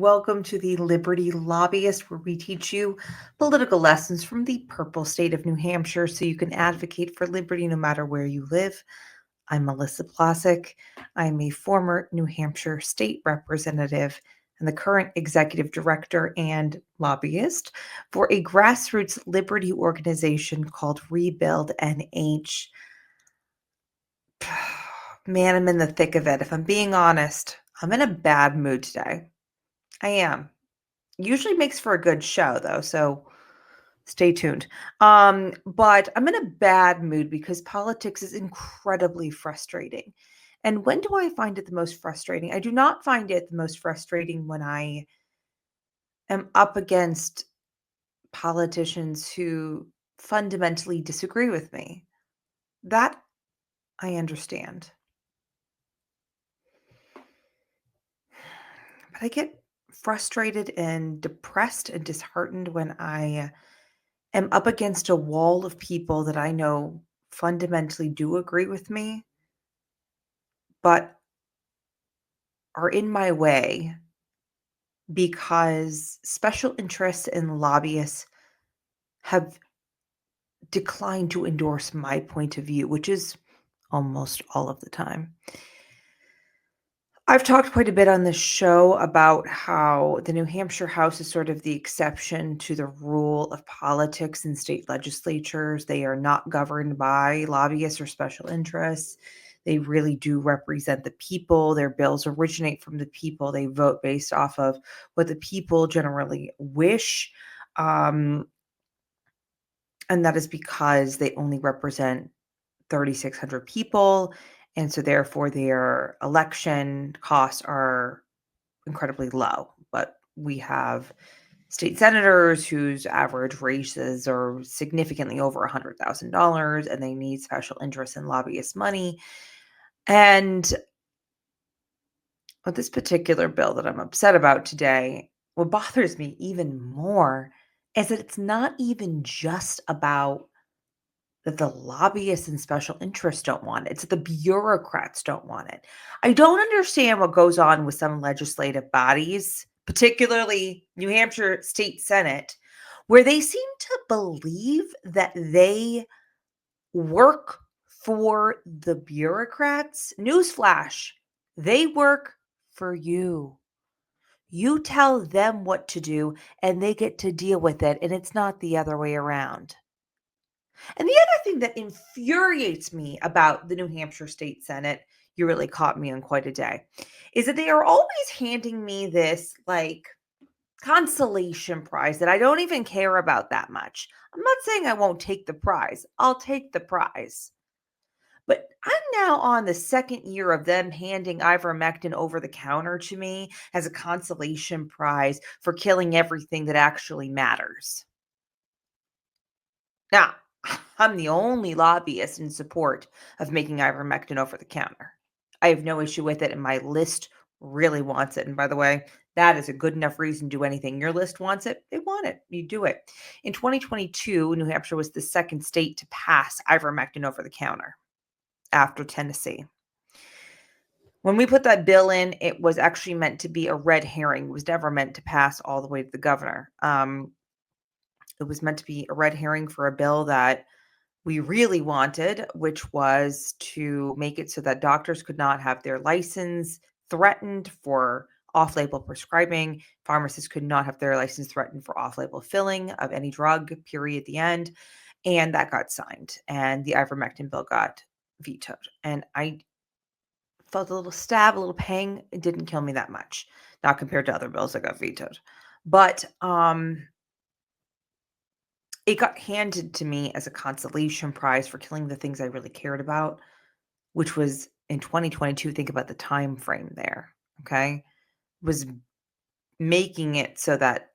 welcome to the Liberty Lobbyist, where we teach you political lessons from the purple state of New Hampshire so you can advocate for liberty no matter where you live. I'm Melissa Blasek. I'm a former New Hampshire state representative and the current executive director and lobbyist for a grassroots liberty organization called Rebuild NH. Man, I'm in the thick of it. If I'm being honest, I'm in a bad mood today. I am. Usually makes for a good show, though, so stay tuned. But I'm in a bad mood because politics is incredibly frustrating. And when do I find it the most frustrating? I do not find it the most frustrating when I am up against politicians who fundamentally disagree with me. That I understand. But I get frustrated and depressed and disheartened when I am up against a wall of people that I know fundamentally do agree with me, but are in my way because special interests and lobbyists have declined to endorse my point of view, which is almost all of the time. I've talked quite a bit on this show about how the New Hampshire House is sort of the exception to the rule of politics in state legislatures. They are not governed by lobbyists or special interests. They really do represent the people. Their bills originate from the people. They vote based off of what the people generally wish. And that is because they only represent 3,600 people. And so therefore their election costs are incredibly low. But we have state senators whose average raises are significantly over $100,000 and they need special interest in lobbyist money. And with this particular bill that I'm upset about today, what bothers me even more is that it's not even just about that the lobbyists and special interests don't want it. It's that the bureaucrats don't want it. I don't understand what goes on with some legislative bodies, particularly New Hampshire State Senate, where they seem to believe that they work for the bureaucrats. Newsflash, they work for you. You tell them what to do and they get to deal with it, and it's not the other way around. And the other thing that infuriates me about the New Hampshire State Senate, you really caught me on quite a day, is that they are always handing me this like consolation prize that I don't even care about that much. I'm not saying I won't take the prize. I'll take the prize. But I'm now on the second year of them handing ivermectin over the counter to me as a consolation prize for killing everything that actually matters. Now, I'm the only lobbyist in support of making ivermectin over the counter. I have no issue with it, and my list really wants it. And by the way, that is a good enough reason to do anything. Your list wants it, they want it. You do it. In 2022, New Hampshire was the second state to pass ivermectin over the counter after Tennessee. When we put that bill in, it was actually meant to be a red herring. It was never meant to pass all the way to the governor. It was meant to be a red herring for a bill that we really wanted, which was to make it so that doctors could not have their license threatened for off-label prescribing. Pharmacists could not have their license threatened for off-label filling of any drug, period, at the end. And that got signed, and the ivermectin bill got vetoed. And I felt a little stab, a little pang. It didn't kill me that much, not compared to other bills that got vetoed. But it got handed to me as a consolation prize for killing the things I really cared about, which was in 2022. Think about the time frame there, okay? Was making it so that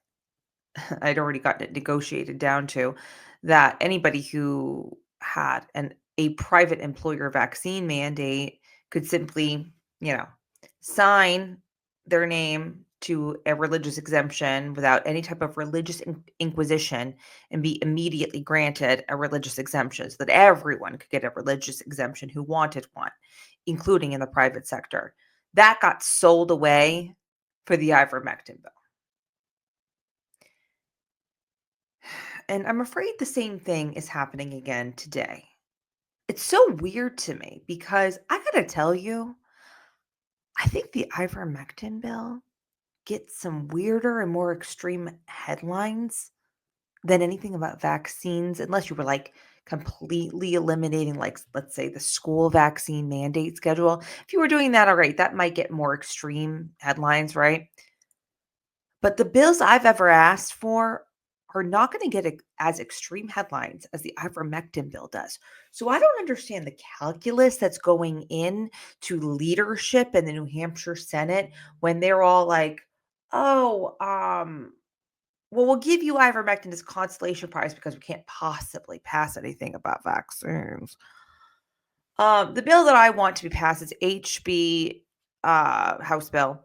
I'd already gotten it negotiated down to that anybody who had a private employer vaccine mandate could simply, sign their name to a religious exemption without any type of religious inquisition and be immediately granted a religious exemption so that everyone could get a religious exemption who wanted one, including in the private sector. That got sold away for the ivermectin bill. And I'm afraid the same thing is happening again today. It's so weird to me because I gotta tell you, I think the ivermectin bill gets some weirder and more extreme headlines than anything about vaccines, unless you were like completely eliminating, like, let's say, the school vaccine mandate schedule. If you were doing that, all right, that might get more extreme headlines, right? But the bills I've ever asked for are not going to get as extreme headlines as the ivermectin bill does. So I don't understand the calculus that's going in to leadership in the New Hampshire Senate when they're all like, "Oh, well, we'll give you ivermectin as consolation prize because we can't possibly pass anything about vaccines." The bill that I want to be passed is HB House Bill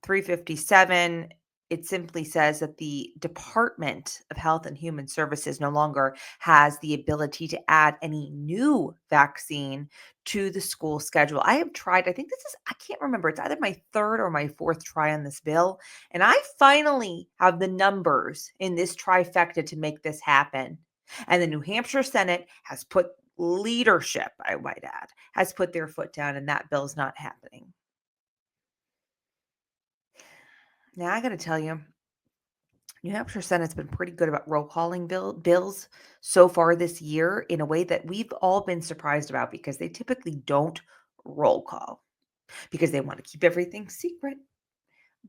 357. It simply says that the Department of Health and Human Services no longer has the ability to add any new vaccine to the school schedule. I have tried, I think this is, I can't remember, it's either my third or my fourth try on this bill. And I finally have the numbers in this trifecta to make this happen. And the New Hampshire Senate has put leadership, I might add, has put their foot down, and that bill's not happening. Now, I got to tell you, New Hampshire Senate's been pretty good about roll calling bills so far this year in a way that we've all been surprised about because they typically don't roll call because they want to keep everything secret.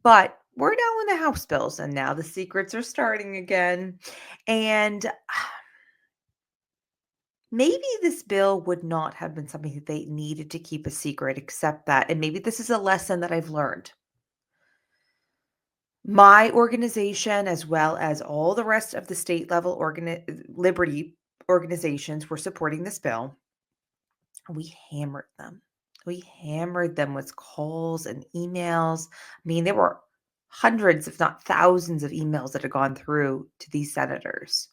But we're now in the House bills, and now the secrets are starting again. And maybe this bill would not have been something that they needed to keep a secret, except that, and maybe this is a lesson that I've learned. My organization, as well as all the rest of the state level liberty organizations, were supporting this bill. We hammered them. We hammered them with calls and emails. I mean, there were hundreds, if not thousands, of emails that had gone through to these senators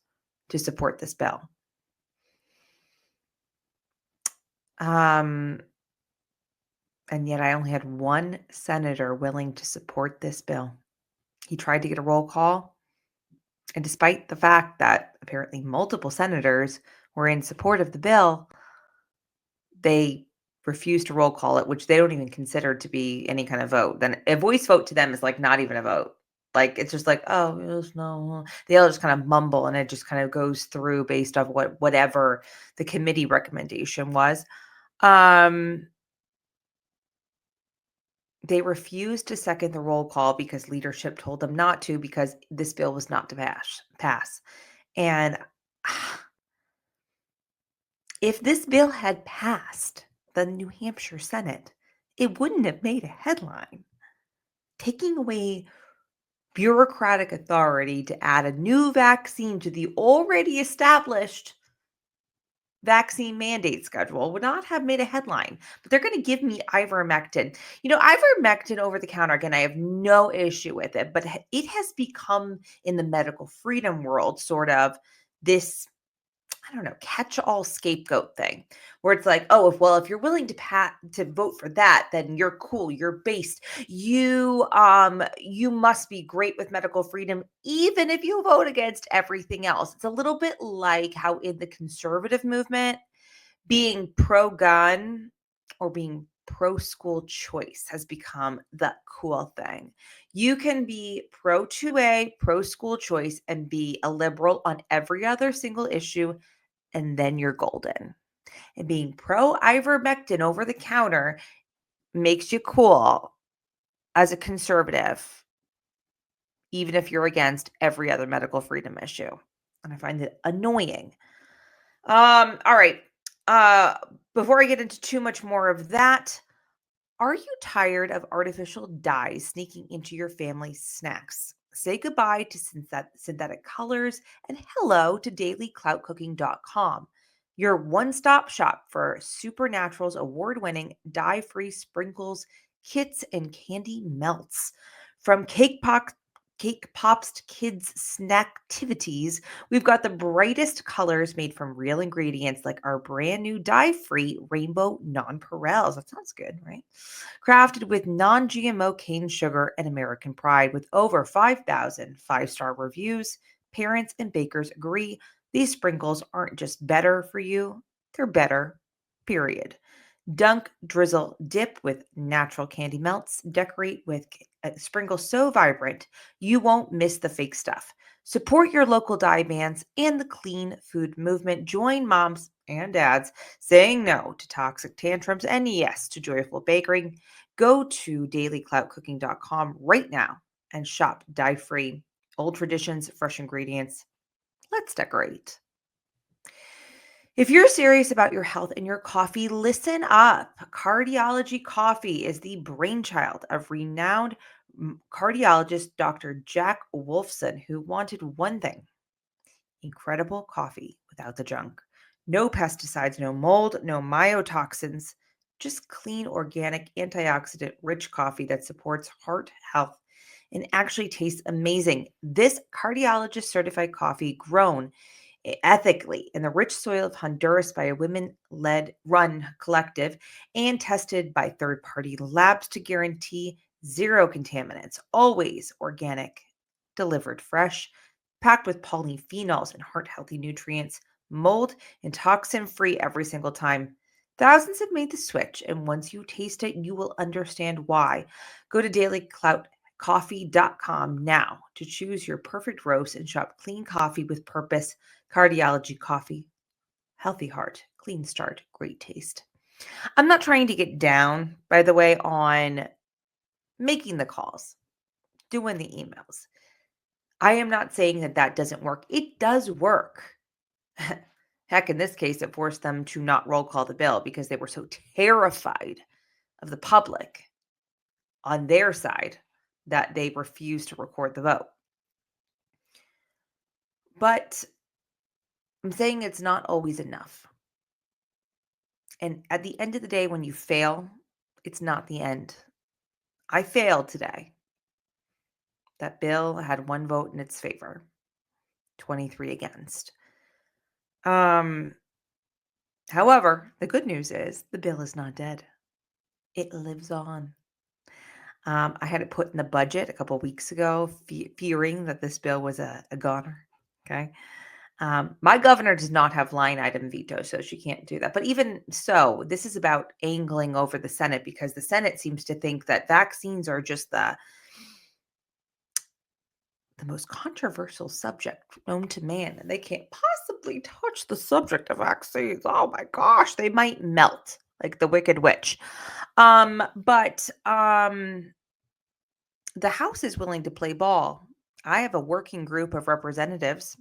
to support this bill. Um, and yet I only had one senator willing to support this bill. He tried to get a roll call. And despite the fact that apparently multiple senators were in support of the bill, they refused to roll call it, which they don't even consider to be any kind of vote. Then a voice vote to them is like not even a vote. Like it's just like, oh, yes, no. They all just kind of mumble and it just kind of goes through based off whatever the committee recommendation was. Um, they refused to second the roll call because leadership told them not to because this bill was not to pass. And if this bill had passed the New Hampshire Senate, it wouldn't have made a headline. Taking away bureaucratic authority to add a new vaccine to the already established vaccine mandate schedule would not have made a headline, but they're going to give me ivermectin. Ivermectin over the counter, again, I have no issue with it, but it has become in the medical freedom world sort of this, I don't know, catch-all scapegoat thing where it's like, oh, if you're willing to vote for that, then you're cool, you're based. You must be great with medical freedom, even if you vote against everything else. It's a little bit like how in the conservative movement, being pro-gun or being pro-school choice has become the cool thing. You can be pro-2A, pro-school choice, and be a liberal on every other single issue, and then you're golden. And being pro ivermectin over the counter makes you cool as a conservative, even if you're against every other medical freedom issue. And I find it annoying. All right. Uh, Before I get into too much more of that, are you tired of artificial dyes sneaking into your family's snacks? Say goodbye to synthetic colors and hello to dailycloutcooking.com, your one-stop shop for Supernatural's award-winning dye-free sprinkles, kits, and candy melts. From cake pops to kids' snacktivities, we've got the brightest colors made from real ingredients like our brand new dye-free rainbow nonpareils. That sounds good, right? Crafted with non-GMO cane sugar and American pride with over 5,000 five-star reviews, Parents and bakers agree these sprinkles aren't just better for you, they're better, period. Dunk, drizzle, dip with natural candy melts. Decorate with sprinkles so vibrant you won't miss the fake stuff. Support your local dye bands and the clean food movement. Join moms and dads saying no to toxic tantrums and yes to joyful baking. Go to dailycloutcooking.com right now and shop dye free. Old traditions, fresh ingredients. Let's decorate. If you're serious about your health and your coffee, listen up. Cardiology Coffee is the brainchild of renowned cardiologist Dr. Jack Wolfson, who wanted one thing: incredible coffee without the junk. No pesticides, no mold, no mycotoxins, just clean, organic, antioxidant rich coffee that supports heart health and actually tastes amazing. This cardiologist certified coffee grown ethically in the rich soil of Honduras by a women led run collective and tested by third party labs to guarantee zero contaminants, always organic, delivered fresh, packed with polyphenols and heart healthy nutrients, mold and toxin free every single time. Thousands have made the switch, and once you taste it, you will understand why. Go to dailycloutcoffee.com now to choose your perfect roast and shop clean coffee with purpose. Cardiology Coffee. Healthy heart, clean start, great taste. I'm not trying to get down, by the way, on making the calls, doing the emails. I am not saying that that doesn't work. It does work. Heck, in this case, it forced them to not roll call the bill because they were so terrified of the public on their side that they refused to record the vote. But I'm saying it's not always enough. And at the end of the day, when you fail, it's not the end. I failed today. That bill had one vote in its favor, 23 against. However, the good news is the bill is not dead. It lives on. I had it put in the budget a couple weeks ago, fearing that this bill was a goner. Okay. My governor does not have line item veto, so she can't do that. But even so, this is about angling over the Senate because the Senate seems to think that vaccines are just the most controversial subject known to man, and they can't possibly touch the subject of vaccines. Oh my gosh, they might melt like the Wicked Witch. But the House is willing to play ball. I have a working group of representatives,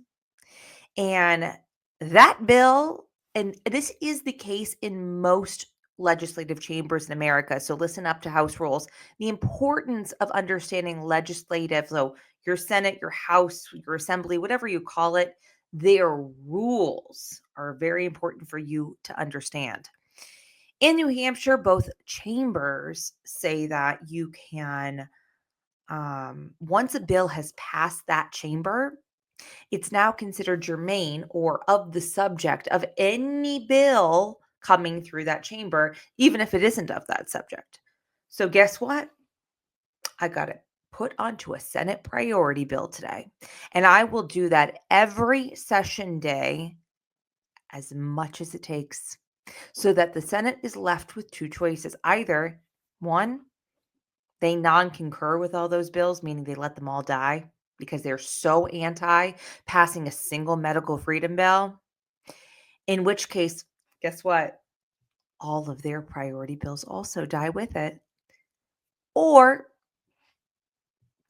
and that bill, and this is the case in most legislative chambers in America. So listen up to House rules. The importance of understanding legislative, so your Senate, your House, your Assembly, whatever you call it, their rules are very important for you to understand. In New Hampshire, both chambers say that you can, once a bill has passed that chamber, it's now considered germane or of the subject of any bill coming through that chamber, even if it isn't of that subject. So, guess what? I got it put onto a Senate priority bill today. And I will do that every session day as much as it takes so that the Senate is left with two choices. Either one, they non concur with all those bills, meaning they let them all die because they're so anti passing a single medical freedom bill. In which case, guess what? All of their priority bills also die with it. Or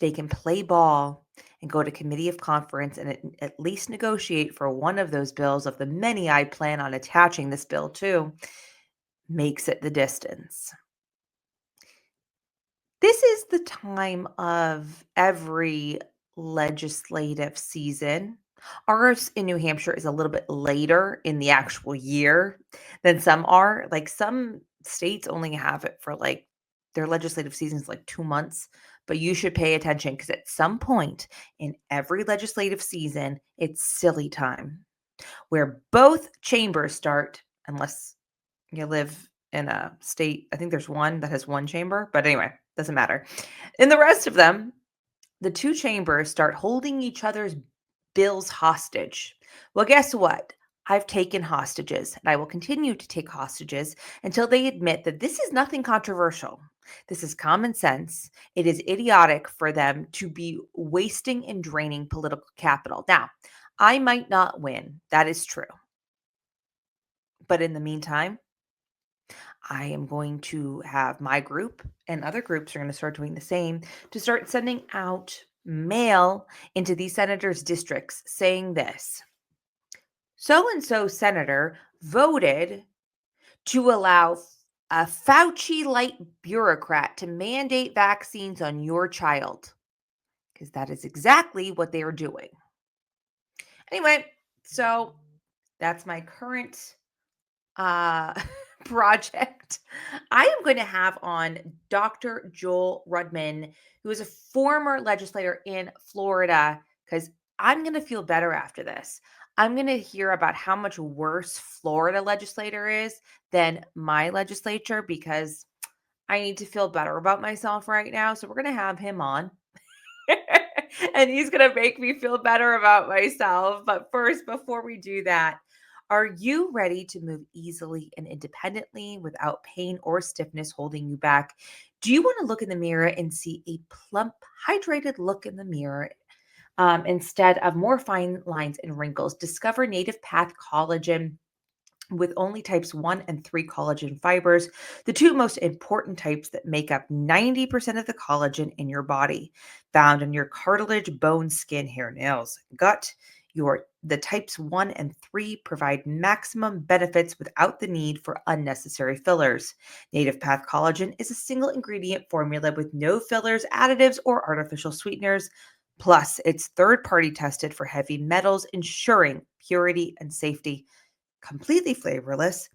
they can play ball and go to committee of conference and at least negotiate for one of those bills of the many I plan on attaching this bill to, makes it the distance. This is the time of every legislative season. Ours in New Hampshire is a little bit later in the actual year than some are. Like some states only have it for like their legislative season is like 2 months, but you should pay attention because at some point in every legislative season, it's silly time where both chambers start, unless you live in a state, I think there's one that has one chamber, but anyway, doesn't matter. In the rest of them, the two chambers start holding each other's bills hostage. Well, guess what? I've taken hostages, and I will continue to take hostages until they admit that this is nothing controversial. This is common sense. It is idiotic for them to be wasting and draining political capital. Now, I might not win. That is true. But in the meantime, I am going to have my group and other groups are going to start doing the same to start sending out mail into these senators' districts saying this: so and so senator voted to allow a Fauci light bureaucrat to mandate vaccines on your child. Because that is exactly what they are doing. Anyway, so that's my current uh, project. I am going to have on Dr. Joel Rudman, who is a former legislator in Florida, because I'm going to feel better after this. I'm going to hear about how much worse Florida legislator is than my legislature because I need to feel better about myself right now. So we're going to have him on. And he's going to make me feel better about myself. But first, before we do that, are you ready to move easily and independently without pain or stiffness holding you back? Do you want to look in the mirror and see a plump, hydrated look in the mirror instead of more fine lines and wrinkles? Discover Native Path Collagen with only types 1 and 3 collagen fibers, the two most important types that make up 90% of the collagen in your body, found in your cartilage, bone, skin, hair, nails, gut. The types 1 and 3 provide maximum benefits without the need for unnecessary fillers. Native Path Collagen is a single ingredient formula with no fillers, additives, or artificial sweeteners. Plus, it's third-party tested for heavy metals, ensuring purity and safety. Completely flavorless,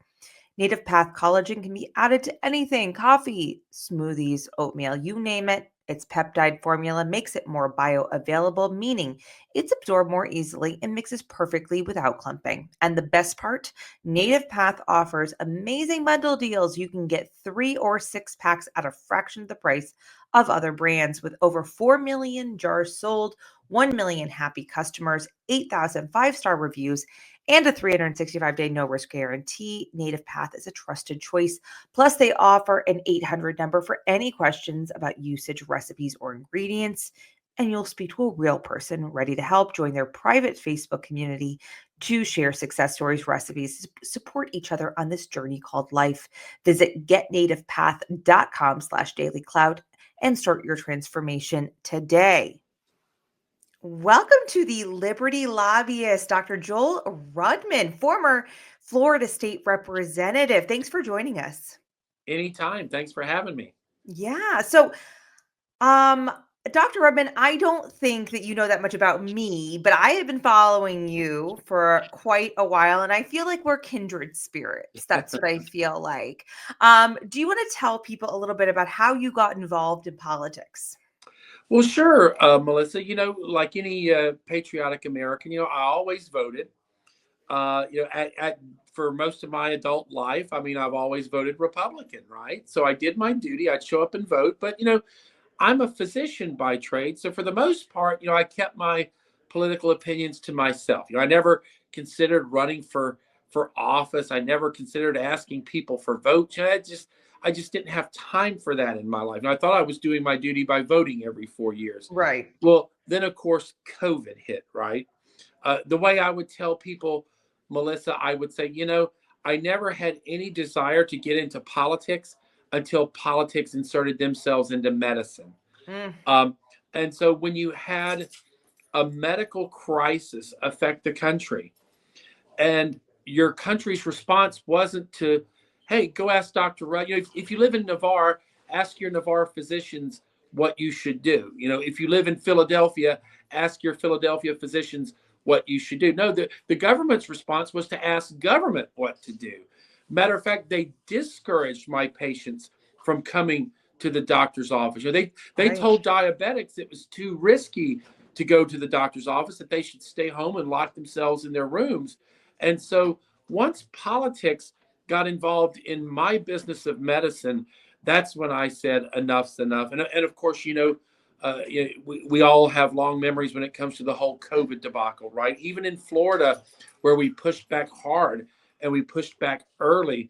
Native Path Collagen can be added to anything: coffee, smoothies, oatmeal, you name it. Its peptide formula makes it more bioavailable, meaning it's absorbed more easily and mixes perfectly without clumping. And the best part, Native Path offers amazing bundle deals. You can get 3 or 6 packs at a fraction of the price of other brands, with over 4 million jars sold, 1 million happy customers, 8,000 5-star reviews, and a 365-day no-risk guarantee. Native Path is a trusted choice. Plus, they offer an 800 number for any questions about usage, recipes, or ingredients. And you'll speak to a real person ready to help. Join their private Facebook community to share success stories, recipes, support each other on this journey called life. Visit getnativepath.com/dailyclout and start your transformation today. Welcome to the Liberty Lobbyist, Dr. Joel Rudman, former Florida State Representative. Thanks for joining us. Anytime. Thanks for having me. Yeah. So, um, Dr. Rudman, I don't think that you know that much about me, but I have been following you for quite a while, and I feel like we're kindred spirits. That's what I feel like. Do you want to tell people a little bit about how you got involved in politics? Well, sure, Melissa. Like any patriotic American, I always voted. For most of my adult life, I mean, I've always voted Republican, right? So I did my duty. I'd show up and vote. But, I'm a physician by trade. So for the most part, I kept my political opinions to myself. I never considered running for office. I never considered asking people for votes. I just didn't have time for that in my life. And I thought I was doing my duty by voting every 4 years. Right. Well, then of course COVID hit, right? The way I would tell people, Melissa, I would say, I never had any desire to get into politics until politics inserted themselves into medicine. Mm, Um, and so when you had a medical crisis affect the country, and your country's response wasn't to, hey, go ask Dr. Rudd. If you live in Navarre, ask your Navarre physicians what you should do. If you live in Philadelphia, ask your Philadelphia physicians what you should do. No, the government's response was to ask government what to do. Matter of fact, they discouraged my patients from coming to the doctor's office. They right. told diabetics it was too risky to go to the doctor's office, that they should stay home and lock themselves in their rooms. And so once politics got involved in my business of medicine, that's when I said enough's enough. And of course, we all have long memories when it comes to the whole COVID debacle, right? Even in Florida, where we pushed back hard and we pushed back early,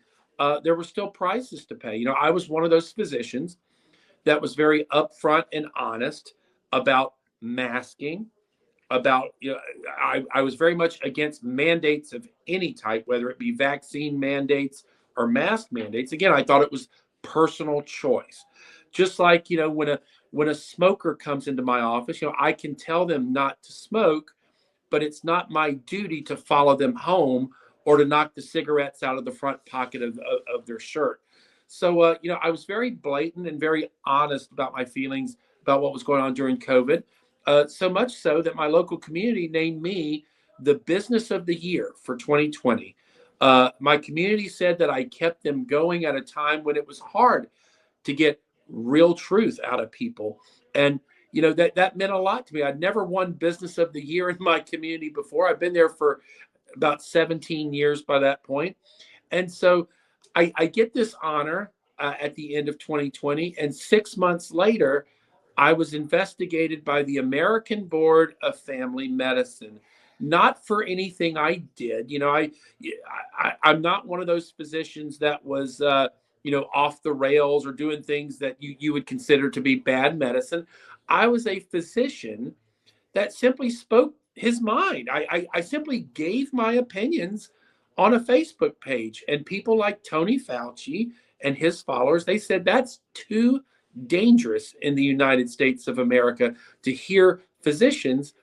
there were still prices to pay. I was one of those physicians that was very upfront and honest about masking, about, I was very much against mandates of any type, whether it be vaccine mandates or mask mandates. Again, I thought it was personal choice. Just like, when a smoker comes into my office, I can tell them not to smoke, but it's not my duty to follow them home or to knock the cigarettes out of the front pocket of their shirt. So, I was very blatant and very honest about my feelings about what was going on during COVID. So much so that my local community named me the Business of the Year for 2020. My community said that I kept them going at a time when it was hard to get real truth out of people. And that meant a lot to me. I'd never won Business of the Year in my community before. I've been there for about 17 years by that point. And so I get this honor at the end of 2020. And 6 months later, I was investigated by the American Board of Family Medicine, not for anything I did. I'm not one of those physicians that was, off the rails or doing things that you would consider to be bad medicine. I was a physician that simply spoke his mind. I simply gave my opinions on a Facebook page, and people like Tony Fauci and his followers, they said that's too dangerous in the United States of America to hear physicians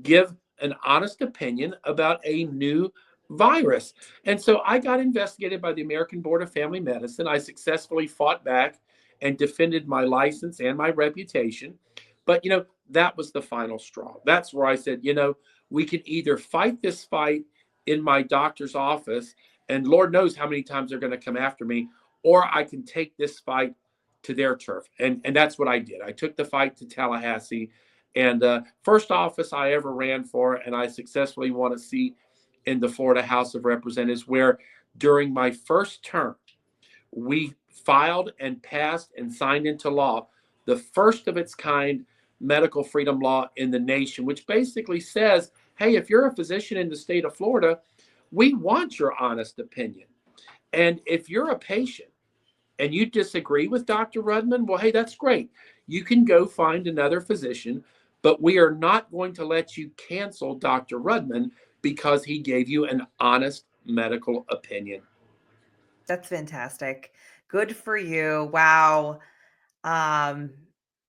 give an honest opinion about a new virus. And so I got investigated by the American Board of Family Medicine. I successfully fought back and defended my license and my reputation. But, that was the final straw. That's where I said, we can either fight this fight in my doctor's office, and Lord knows how many times they're going to come after me, or I can take this fight to their turf. And that's what I did. I took the fight to Tallahassee, and first office I ever ran for, and I successfully won a seat in the Florida House of Representatives, where during my first term, we filed and passed and signed into law the first of its kind medical freedom law in the nation, which basically says, hey, if you're a physician in the state of Florida, we want your honest opinion. And if you're a patient and you disagree with Dr. Rudman, well, hey, that's great. You can go find another physician, but we are not going to let you cancel Dr. Rudman because he gave you an honest medical opinion. That's fantastic. Good for you. Wow.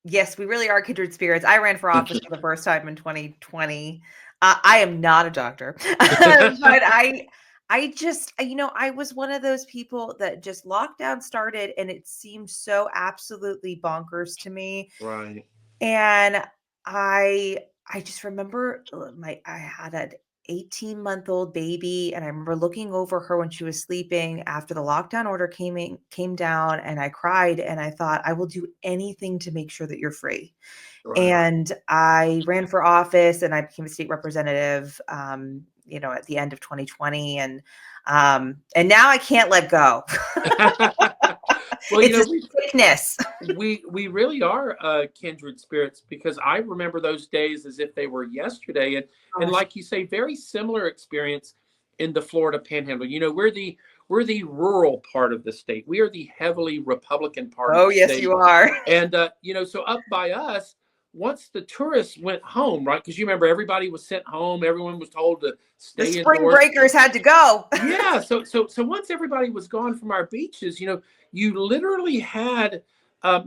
Yes, we really are kindred spirits. I ran for office for the first time in 2020. I am not a doctor, but I just, I was one of those people that just lockdown started and it seemed so absolutely bonkers to me. Right. And I just remember I had an 18-month-old baby, and I remember looking over her when she was sleeping after the lockdown order came down, and I cried and I thought, I will do anything to make sure that you're free. Right. And I ran for office and I became a state representative at the end of 2020, and now I can't let go. Well, it's a sickness. we really are kindred spirits, because I remember those days as if they were yesterday. And like you say, very similar experience in the Florida Panhandle. We're the rural part of the state. We are the heavily Republican part of the state. Oh, yes, you are. And, so up by us, once the tourists went home, right? Because you remember everybody was sent home. Everyone was told to stay indoors. The spring breakers had to go. Yeah. So once everybody was gone from our beaches, you literally had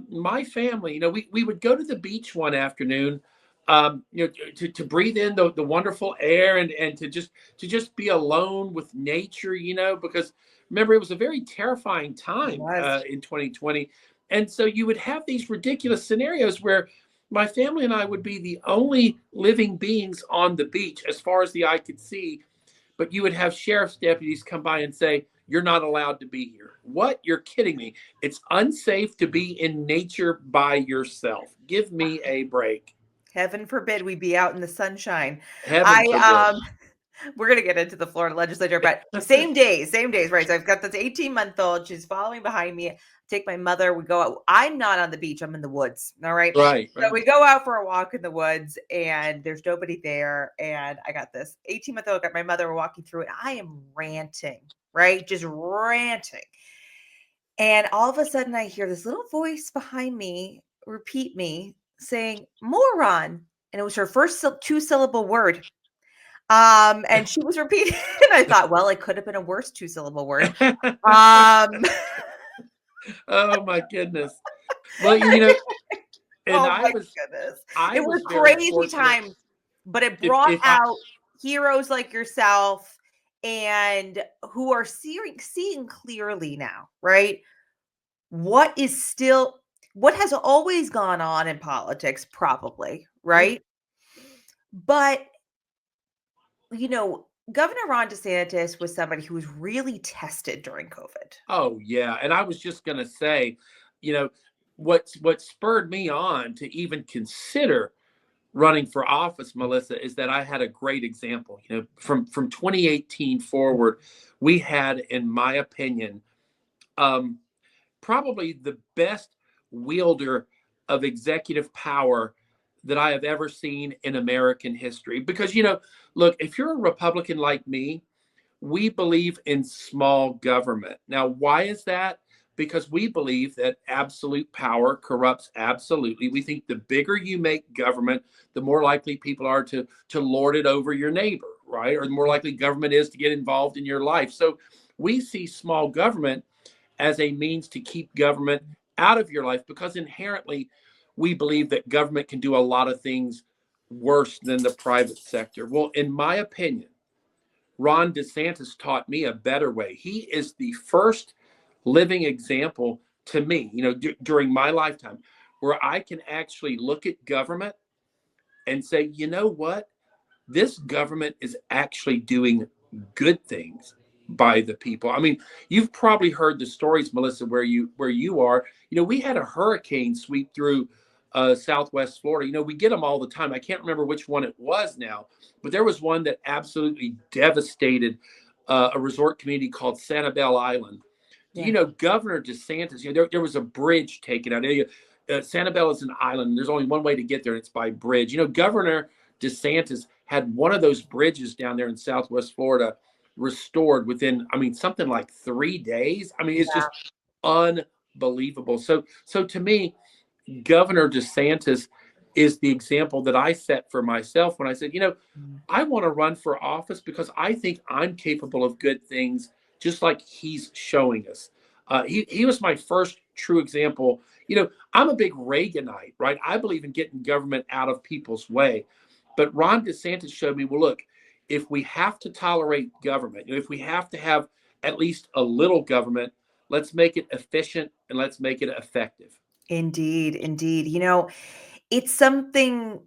my family. We would go to the beach one afternoon, to breathe in the wonderful air and to just be alone with nature. Because remember, it was a very terrifying time in 2020, and so you would have these ridiculous scenarios where my family and I would be the only living beings on the beach as far as the eye could see. But you would have sheriff's deputies come by and say, you're not allowed to be here. What? You're kidding me. It's unsafe to be in nature by yourself. Give me a break. Heaven forbid we be out in the sunshine. Heaven forbid. We're going to get into the Florida legislature, but same days, right? So I've got this 18-month-old. She's following behind me. Take my mother. We go out. I'm not on the beach. I'm in the woods. All right. Right, So right. we go out for a walk in the woods and there's nobody there. And I got this 18-month-old, got my mother, we're walking through it. I am ranting, right? Just ranting. And all of a sudden I hear this little voice behind me repeat me saying, moron. And it was her first 2-syllable word. And she was repeating, and I thought, well, it could have been a worse 2-syllable word. Um, Oh my goodness. Well, and oh my goodness. I It was was very crazy fortunate. times, but it brought If I out heroes like yourself and who are seeing clearly now, right? What has always gone on in politics, probably, Yeah. right? But Governor Ron DeSantis was somebody who was really tested during COVID. Oh yeah, and I was just going to say, you know, what spurred me on to even consider running for office, Melissa, is that I had a great example. From 2018 forward, we had, in my opinion, um, probably the best wielder of executive power that I have ever seen in American history. Because look, if you're a Republican like me, we believe in small government. Now, why is that? Because we believe that absolute power corrupts absolutely. We think the bigger you make government, the more likely people are to lord it over your neighbor, right? Or the more likely government is to get involved in your life. So we see small government as a means to keep government out of your life, because inherently we believe that government can do a lot of things worse than the private sector. Well, in my opinion, Ron DeSantis taught me a better way. He is the first living example to me, during my lifetime, where I can actually look at government and say, you know what? This government is actually doing good things by the people. I mean, you've probably heard the stories, Melissa, where you are. We had a hurricane sweep through Southwest Florida. We get them all the time. I can't remember which one it was now, but there was one that absolutely devastated a resort community called Sanibel Island. Do you Yeah. know Governor DeSantis? There was a bridge taken out. Sanibel is an island. There's only one way to get there, and it's by bridge. Governor DeSantis had one of those bridges down there in Southwest Florida restored within, I mean, something like 3 days. I mean, it's just unbelievable. So to me, Governor DeSantis is the example that I set for myself when I said, Mm. I want to run for office because I think I'm capable of good things, just like he's showing us. He was my first true example. I'm a big Reaganite, right? I believe in getting government out of people's way. But Ron DeSantis showed me, well, look, if we have to tolerate government, if we have to have at least a little government, let's make it efficient and let's make it effective. Indeed, indeed. It's something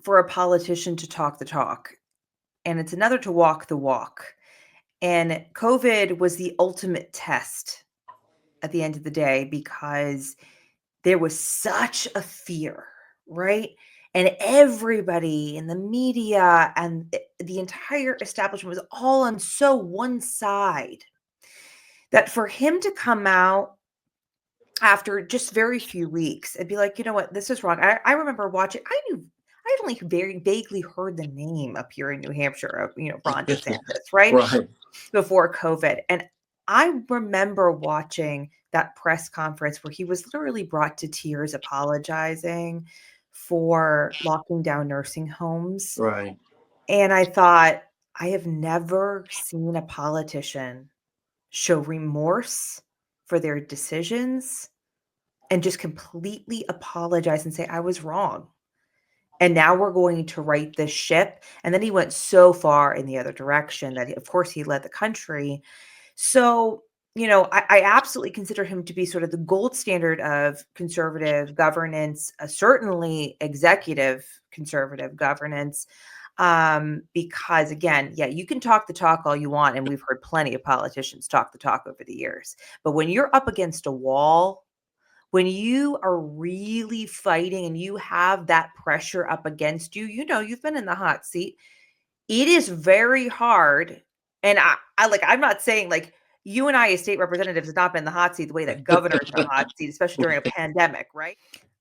for a politician to talk the talk, and it's another to walk the walk. And COVID was the ultimate test at the end of the day because there was such a fear, right? And everybody in the media and the entire establishment was all on so one side that for him to come out after just very few weeks and be like, you know what, this is wrong. I remember watching, I had only very vaguely heard the name up here in New Hampshire of, Ron DeSantis, right? Right. Before COVID. And I remember watching that press conference where he was literally brought to tears apologizing for locking down nursing homes. Right. And I thought, I have never seen a politician show remorse for their decisions and just completely apologize and say, I was wrong. And now we're going to right this ship. And then he went so far in the other direction that, of course, he led the country. So, I absolutely consider him to be sort of the gold standard of conservative governance, certainly executive conservative governance. Because again, yeah, you can talk the talk all you want, and we've heard plenty of politicians talk the talk over the years. But when you're up against a wall, when you are really fighting and you have that pressure up against you, you've been in the hot seat. It is very hard. And I'm not saying like you and I as state representatives have not been in the hot seat the way that governor is in the hot seat, especially during a pandemic, right?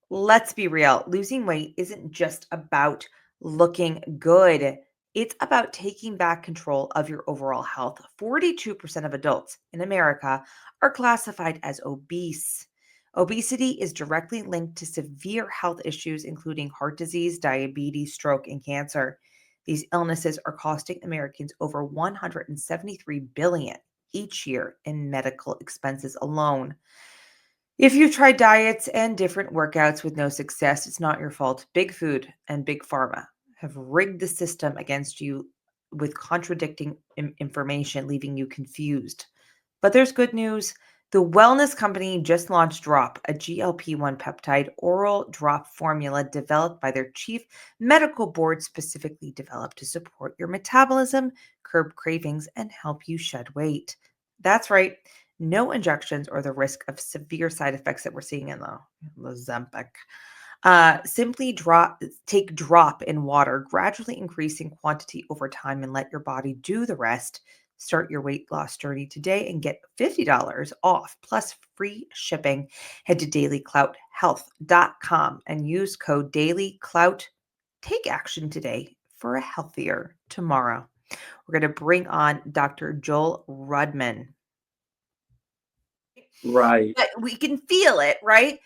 Let's be real. Losing weight isn't just about looking good. It's about taking back control of your overall health. 42% of adults in America are classified as obese. Obesity is directly linked to severe health issues, including heart disease, diabetes, stroke, and cancer. These illnesses are costing Americans over 173 billion each year in medical expenses alone. If you've tried diets and different workouts with no success, it's not your fault. Big food and big pharma have rigged the system against you with contradicting information, leaving you confused. But there's good news. The wellness company just launched Drop, a GLP-1 peptide oral drop formula developed by their chief medical board, specifically developed to support your metabolism, curb cravings, and help you shed weight. That's right. No injections or the risk of severe side effects that we're seeing in the Zempic. Simply take drop in water, gradually increasing quantity over time, and let your body do the rest. Start your weight loss journey today and get $50 off plus free shipping. Head to dailyclouthealth.com and use code dailyclout. Take action today for a healthier tomorrow. We're going to bring on Dr. Joel Rudman. Right. But we can feel it, right?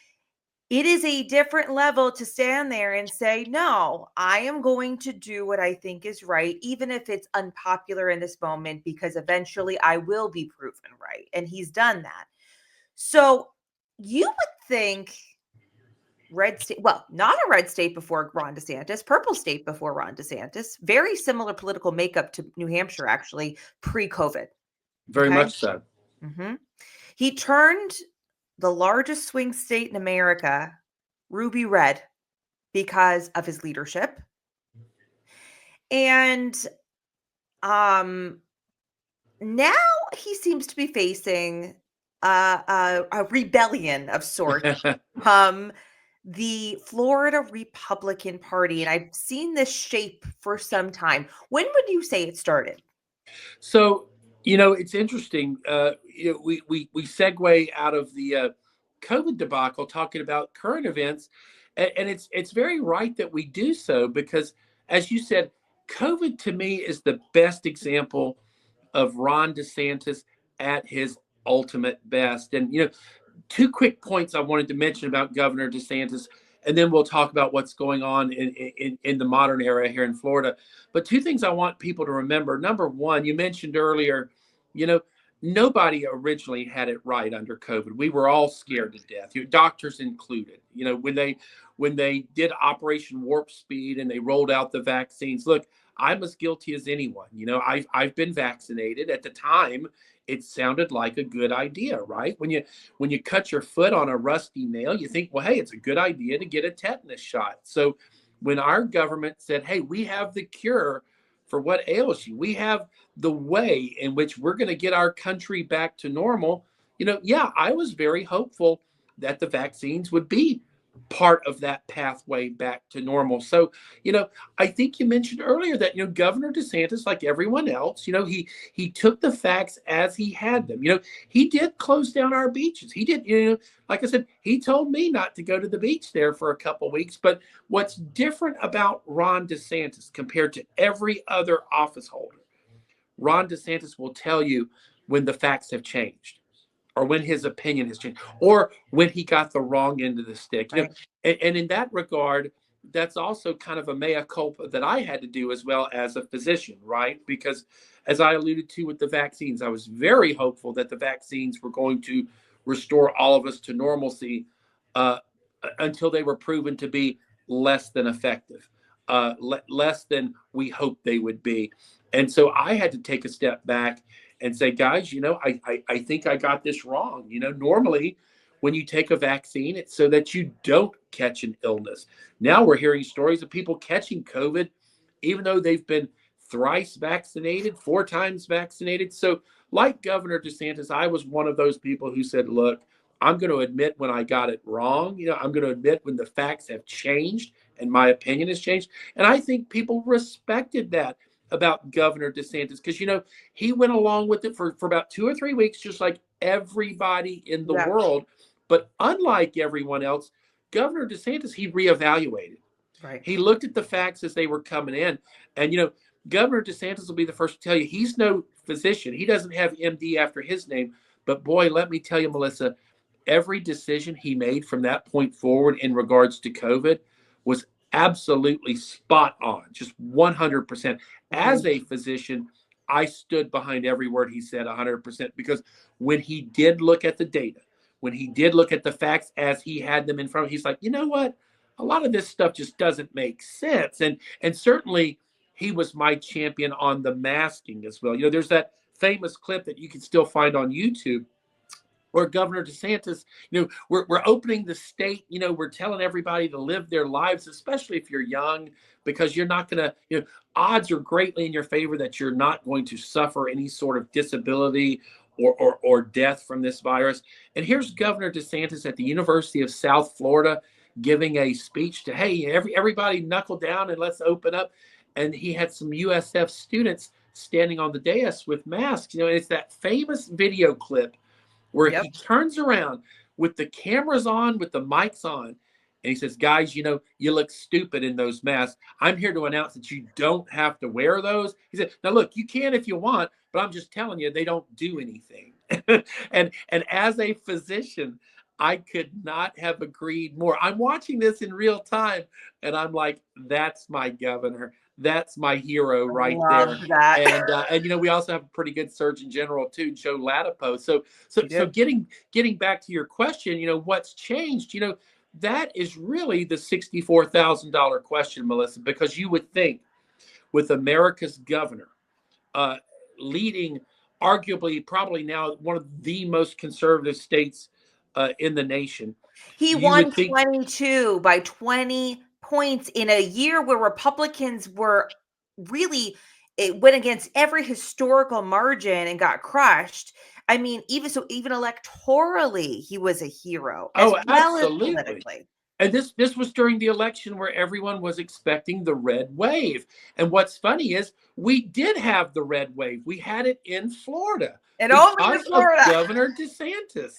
It is a different level to stand there and say, no, I am going to do what I think is right, even if it's unpopular in this moment, because eventually I will be proven right. And he's done that. So you would think red state, well, not a red state before Ron DeSantis, purple state before Ron DeSantis, very similar political makeup to New Hampshire, actually, pre-COVID. Very Okay. much so. Mm-hmm. He turned the largest swing state in America ruby red because of his leadership. And now he seems to be facing a rebellion of sorts from the Florida Republican Party. And I've seen this shape for some time. When would you say it started? So, it's interesting. We segue out of the COVID debacle talking about current events, and it's very right that we do so because, as you said, COVID to me is the best example of Ron DeSantis at his ultimate best. And two quick points I wanted to mention about Governor DeSantis, and then we'll talk about what's going on in the modern era here in Florida. But two things I want people to remember. Number one, you mentioned earlier, nobody originally had it right under COVID. We were all scared to death, doctors included. When they did Operation Warp Speed and they rolled out the vaccines. Look, I'm as guilty as anyone. I've been vaccinated. At the time, it sounded like a good idea, right? When you cut your foot on a rusty nail, you think, well, hey, it's a good idea to get a tetanus shot. So when our government said, hey, we have the cure for what ails you, we have the way in which we're going to get our country back to normal, I was very hopeful that the vaccines would be part of that pathway back to normal. So, I think you mentioned earlier that, Governor DeSantis, like everyone else, he took the facts as he had them. He did close down our beaches. He did, like I said, he told me not to go to the beach there for a couple of weeks. But what's different about Ron DeSantis compared to every other office holder, Ron DeSantis will tell you when the facts have changed, or when his opinion has changed, or when he got the wrong end of the stick. Right. And in that regard, that's also kind of a mea culpa that I had to do as well as a physician, right? Because as I alluded to with the vaccines, I was very hopeful that the vaccines were going to restore all of us to normalcy until they were proven to be less than effective, less than we hoped they would be. And so I had to take a step back and say, guys, I think I got this wrong. Normally when you take a vaccine, it's so that you don't catch an illness. Now we're hearing stories of people catching COVID, even though they've been thrice vaccinated, 4 times vaccinated. So like Governor DeSantis, I was one of those people who said, look, I'm going to admit when I got it wrong. I'm going to admit when the facts have changed and my opinion has changed. And I think people respected that. about Governor DeSantis, because, he went along with it for about 2 or 3 weeks, just like everybody in the Yeah. world. But unlike everyone else, Governor DeSantis, he reevaluated. Right. He looked at the facts as they were coming in. And, Governor DeSantis will be the first to tell you he's no physician. He doesn't have MD after his name. But boy, let me tell you, Melissa, every decision he made from that point forward in regards to COVID was absolutely spot on, just 100%. As Agreed. a physician, I stood behind every word he said 100%, because when he did look at the data, when he did look at the facts as he had them in front of him, he's like, you know what? A lot of this stuff just doesn't make sense. And certainly he was my champion on the masking as well. There's that famous clip that you can still find on YouTube where Governor DeSantis, we're opening the state, we're telling everybody to live their lives, especially if you're young, because you're not going to, odds are greatly in your favor that you're not going to suffer any sort of disability or death from this virus. And here's Governor DeSantis at the University of South Florida giving a speech to, hey, everybody knuckle down and let's open up. And he had some USF students standing on the dais with masks. It's that famous video clip where Yep. he turns around with the cameras on, with the mics on, and he says, guys, you look stupid in those masks. I'm here to announce that you don't have to wear those. He said, now look, you can if you want, but I'm just telling you, they don't do anything. and as a physician, I could not have agreed more. I'm watching this in real time, and I'm like, that's my governor. That's my hero right there. Love that. And we also have a pretty good Surgeon General too, Joe Latipo. So getting back to your question, what's changed? That is really the $64,000 question, Melissa, because you would think with America's governor leading arguably probably now one of the most conservative states in the nation. He You won would think 22 by 20 points in a year where Republicans were really, it went against every historical margin and got crushed. I mean, even electorally, he was a hero as oh, well as absolutely. politically. And this was during the election where everyone was expecting the red wave. And what's funny is we did have the red wave. We had it in Florida And only in because of Florida. Governor DeSantis.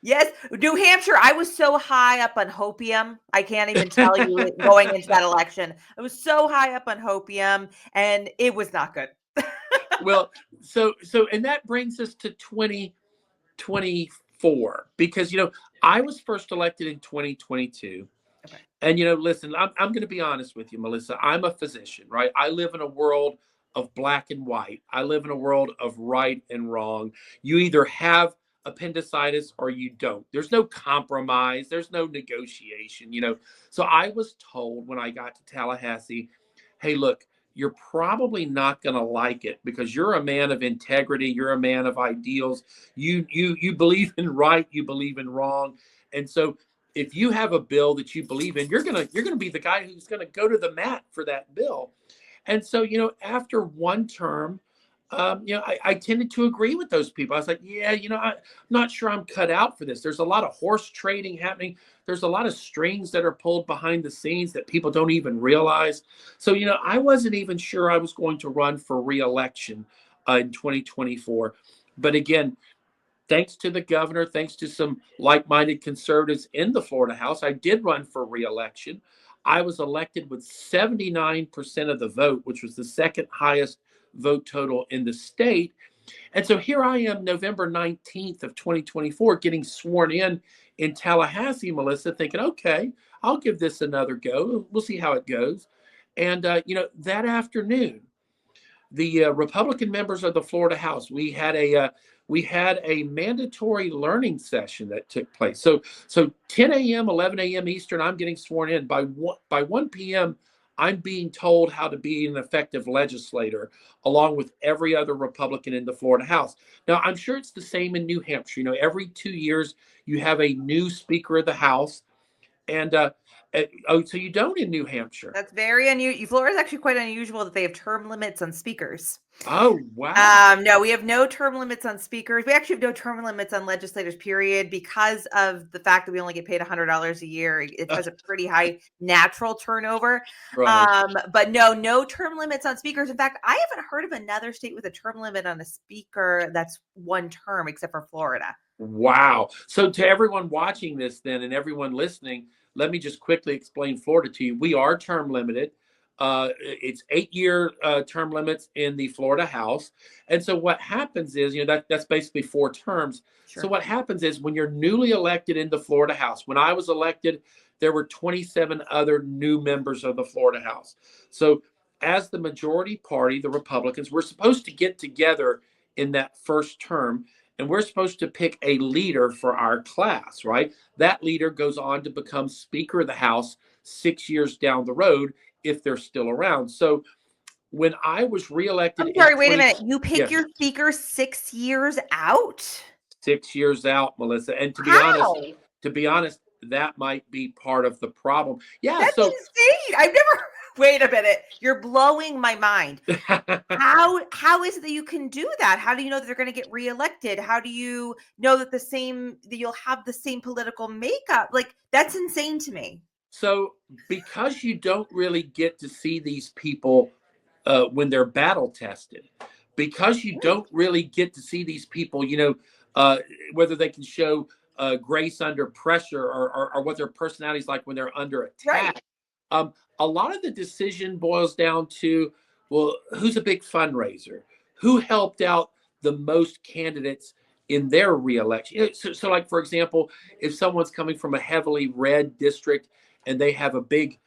Yes, New Hampshire. I was so high up on hopium. I can't even tell you going into that election. I was so high up on hopium, and it was not good. Well, and that brings us to 2024, because I was first elected in 2022. Okay. And listen, I'm going to be honest with you, Melissa. I'm a physician, right? I live in a world of black and white. I live in a world of right and wrong. You either have appendicitis or you don't. There's no compromise. There's no negotiation. So I was told when I got to Tallahassee, hey, look, you're probably not going to like it because you're a man of integrity. You're a man of ideals. You believe in right. You believe in wrong. And so if you have a bill that you believe in, you're gonna be the guy who's gonna go to the mat for that bill. And so after one term, I tended to agree with those people. I was like, yeah, I'm not sure I'm cut out for this. There's a lot of horse trading happening. There's a lot of strings that are pulled behind the scenes that people don't even realize. So I wasn't even sure I was going to run for re-election in 2024. But again, thanks to the governor, thanks to some like-minded conservatives in the Florida House, I did run for re-election. I was elected with 79% of the vote, which was the second highest vote total in the state. And so here I am, November 19th of 2024, getting sworn in Tallahassee, Melissa, thinking, okay, I'll give this another go. We'll see how it goes. And, that afternoon, the Republican members of the Florida House, we had a mandatory learning session that took place. So 10 a.m., 11 a.m. Eastern, I'm getting sworn in. By 1 p.m., I'm being told how to be an effective legislator, along with every other Republican in the Florida House. Now, I'm sure it's the same in New Hampshire. Every 2 years, you have a new Speaker of the House. And Oh, so you don't in New Hampshire? That's very unusual. Florida is actually quite unusual that they have term limits on speakers. Oh, wow. No, we have no term limits on speakers. We actually have no term limits on legislators, period, because of the fact that we only get paid $100 a year. It has a pretty high natural turnover. Right. But no term limits on speakers. In fact, I haven't heard of another state with a term limit on a speaker that's one term, except for Florida. Wow. So to everyone watching this then and everyone listening, let me just quickly explain Florida to you. We are term limited. It's 8-year term limits in the Florida House. And so what happens is, that's basically 4 terms. Sure. So what happens is when you're newly elected in the Florida House, when I was elected, there were 27 other new members of the Florida House. So as the majority party, the Republicans, we're supposed to get together in that first term, and we're supposed to pick a leader for our class, right? That leader goes on to become Speaker of the House 6 years down the road if they're still around. So when I was reelected, I'm sorry, wait a minute. You pick yeah, your speaker 6 years out? 6 years out, Melissa. And How? to be honest, that might be part of the problem. Yeah. That's So insane. I've never wait a minute. You're blowing my mind. How is it that you can do that? How do you know that they're going to get reelected? How do you know that you'll have the same political makeup? Like, that's insane to me. So because you don't really get to see these people when they're battle tested, because you don't really get to see these people, whether they can show grace under pressure or what their personality's like when they're under attack. Right. A lot of the decision boils down to, well, who's a big fundraiser? Who helped out the most candidates in their reelection? So like, for example, if someone's coming from a heavily red district and they have a big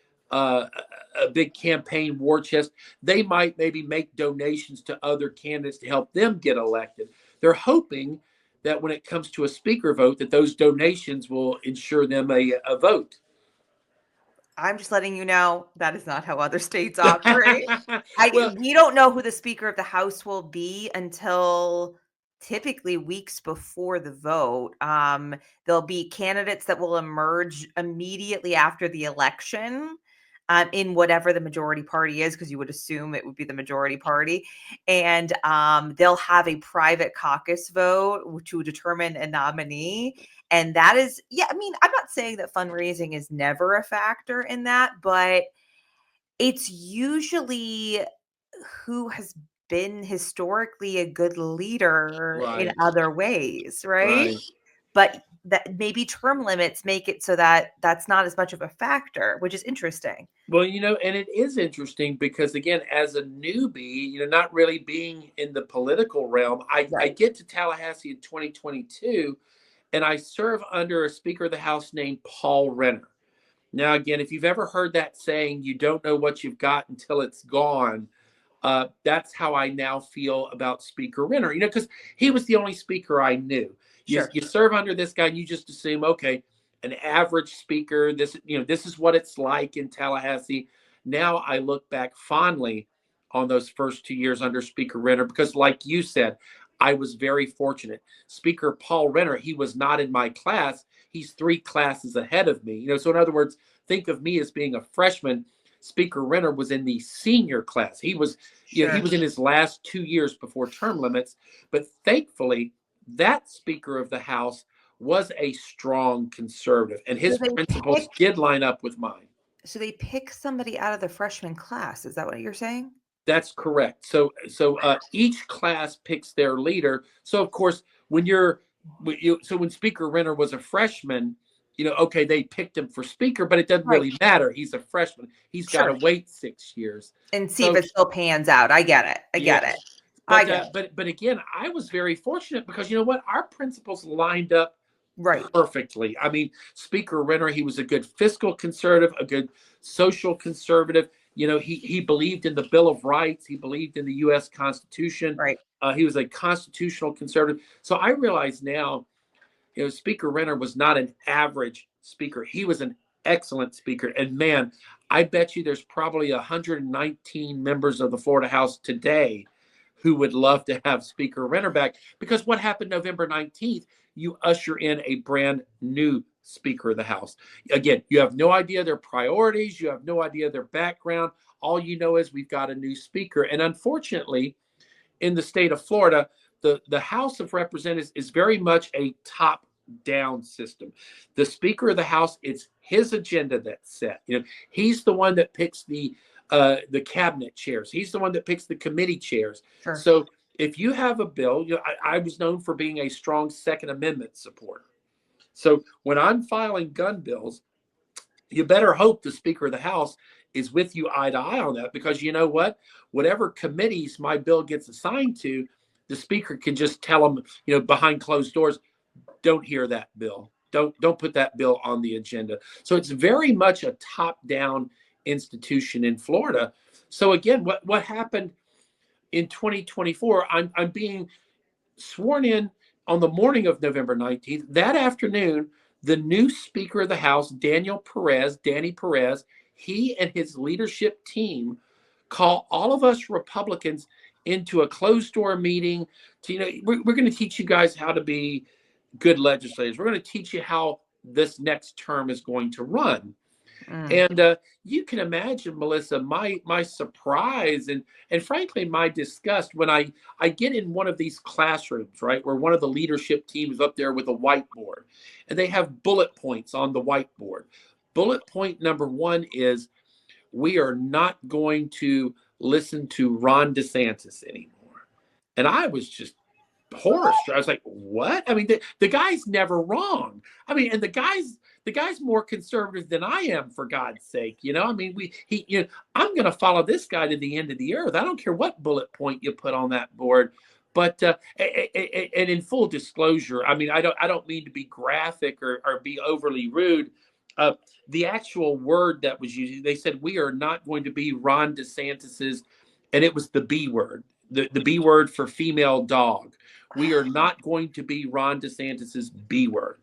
campaign war chest, they might maybe make donations to other candidates to help them get elected. They're hoping that when it comes to a speaker vote, that those donations will ensure them a vote. I'm just letting you know that is not how other states operate. Well, We don't know who the Speaker of the House will be until typically weeks before the vote. There'll be candidates that will emerge immediately after the election. In whatever the majority party is, because you would assume it would be the majority party. And they'll have a private caucus vote to determine a nominee. And that is, I'm not saying that fundraising is never a factor in that, but it's usually who has been historically a good leader in other ways, right? But that maybe term limits make it so that that's not as much of a factor, which is interesting. Well, and it is interesting because, again, as a newbie, not really being in the political realm, I get to Tallahassee in 2022, and I serve under a Speaker of the House named Paul Renner. Now, again, if you've ever heard that saying, you don't know what you've got until it's gone, that's how I now feel about Speaker Renner, because he was the only speaker I knew. You serve under this guy, and you just assume, okay, an average speaker, this is what it's like in Tallahassee. Now I look back fondly on those first 2 years under Speaker Renner because, like you said, I was very fortunate. Speaker Paul Renner, he was not in my class. He's 3 classes ahead of me. So in other words, think of me as being a freshman. Speaker Renner was in the senior class. He was, he was in his last 2 years before term limits. But thankfully, that Speaker of the House was a strong conservative, and his principles did line up with mine. So they pick somebody out of the freshman class. Is that what you're saying? That's correct. So each class picks their leader. So of course, when Speaker Renner was a freshman, okay, they picked him for speaker, but it doesn't really matter. He's a freshman. He's got to wait 6 years and see if it still pans out. I get it. I get it. But again, I was very fortunate because our principles lined up perfectly. I mean, Speaker Renner, he was a good fiscal conservative, a good social conservative. He believed in the Bill of Rights. He believed in the U.S. Constitution. Right. He was a constitutional conservative. So I realize now, Speaker Renner was not an average speaker. He was an excellent speaker. And man, I bet you there's probably 119 members of the Florida House today who would love to have Speaker Renner back, because what happened November 19th, you usher in a brand new Speaker of the House. Again, you have no idea their priorities. You have no idea their background. All you know is we've got a new speaker. And unfortunately, in the state of Florida, the House of Representatives is very much a top-down system. The Speaker of the House, it's his agenda that's set. He's the one that picks the cabinet chairs. He's the one that picks the committee chairs. Sure. So if you have a bill, I was known for being a strong Second Amendment supporter. So when I'm filing gun bills, you better hope the Speaker of the House is with you eye to eye on that, because you know what? Whatever committees my bill gets assigned to, the Speaker can just tell them, behind closed doors, don't hear that bill. Don't put that bill on the agenda. So it's very much a top-down institution in Florida. So again, what happened in 2024? I'm being sworn in on the morning of November 19th. That afternoon, the new Speaker of the House, Danny Perez, he and his leadership team call all of us Republicans into a closed-door meeting. We're going to teach you guys how to be good legislators. We're going to teach you how this next term is going to run. And you can imagine, Melissa, my surprise and frankly my disgust when I get in one of these classrooms, right, where one of the leadership team is up there with a whiteboard, and they have bullet points on the whiteboard. Bullet point number 1 is, we are not going to listen to Ron DeSantis anymore. And I was just horror struck. I was like, what? I mean, the guy's never wrong. I mean, and the guy's more conservative than I am, for God's sake. I mean, I'm going to follow this guy to the end of the earth. I don't care what bullet point you put on that board. But and in full disclosure, I mean, I don't mean to be graphic or be overly rude. The actual word that was used, they said, we are not going to be Ron DeSantis's, and it was the B word, the B word for female dog. We are not going to be Ron DeSantis's B word.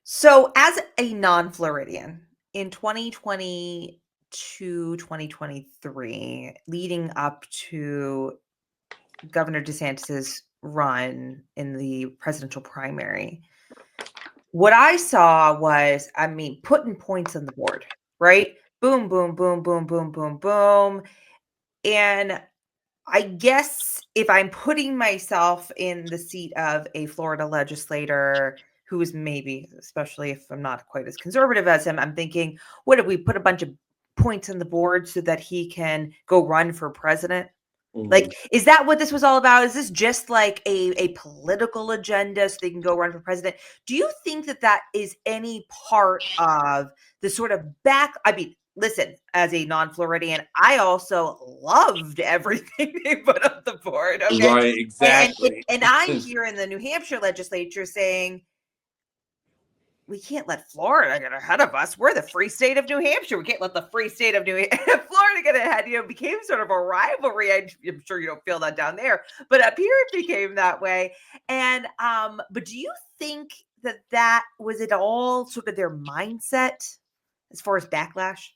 So as a non-Floridian in 2022, 2023, leading up to Governor DeSantis's run in the presidential primary, what I saw was, putting points on the board, right? Boom, boom, boom, boom, boom, boom, boom. And I guess if I'm putting myself in the seat of a Florida legislator who is maybe, especially if I'm not quite as conservative as him, I'm thinking, what if we put a bunch of points on the board so that he can go run for president? Like, is that what this was all about? Is this just like a political agenda so they can go run for president? Do you think that is any part of the sort of listen, as a non-Floridian, I also loved everything they put on the board. Okay, right, exactly. And I'm here in the New Hampshire legislature saying, we can't let Florida get ahead of us. We're the free state of New Hampshire. We can't let the free state of Florida get ahead. Became sort of a rivalry. I'm sure you don't feel that down there, but up here it became that way. And but do you think that was it all sort of their mindset as far as backlash?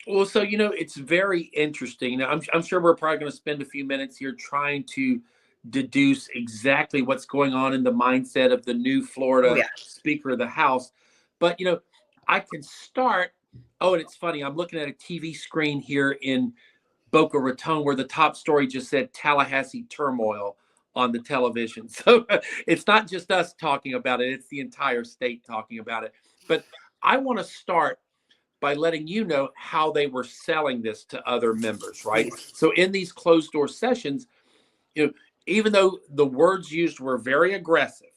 Well, so it's very interesting. Now, I'm sure we're probably going to spend a few minutes here trying to deduce exactly what's going on in the mindset of the new Florida Speaker of the House. But, I can start. Oh, and it's funny. I'm looking at a TV screen here in Boca Raton where the top story just said Tallahassee turmoil on the television. So it's not just us talking about it. It's the entire state talking about it. But I want to start by letting you know how they were selling this to other members, right? So in these closed door sessions, even though the words used were very aggressive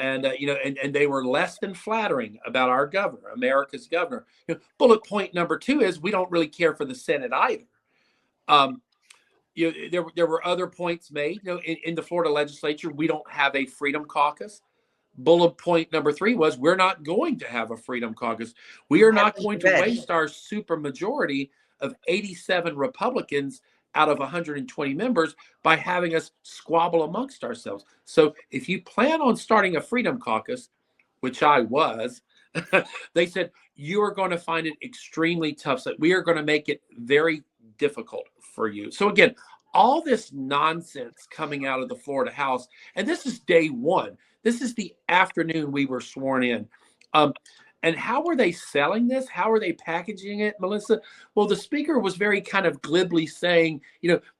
and they were less than flattering about our governor, America's governor, bullet point number 2 is, we don't really care for the Senate either. There were other points made. In the Florida legislature, we don't have a Freedom Caucus. Bullet point number 3 was, we're not going to have a Freedom Caucus. We are not going to waste our supermajority of 87 Republicans out of 120 members by having us squabble amongst ourselves. So if you plan on starting a Freedom Caucus, which I was, they said, you are going to find it extremely tough. So we are going to make it very difficult for you. So again, all this nonsense coming out of the Florida House, and this is day 1. This is the afternoon we were sworn in. Um, and how were they selling this? How are they packaging it, Melissa? Well, the speaker was very kind of glibly saying,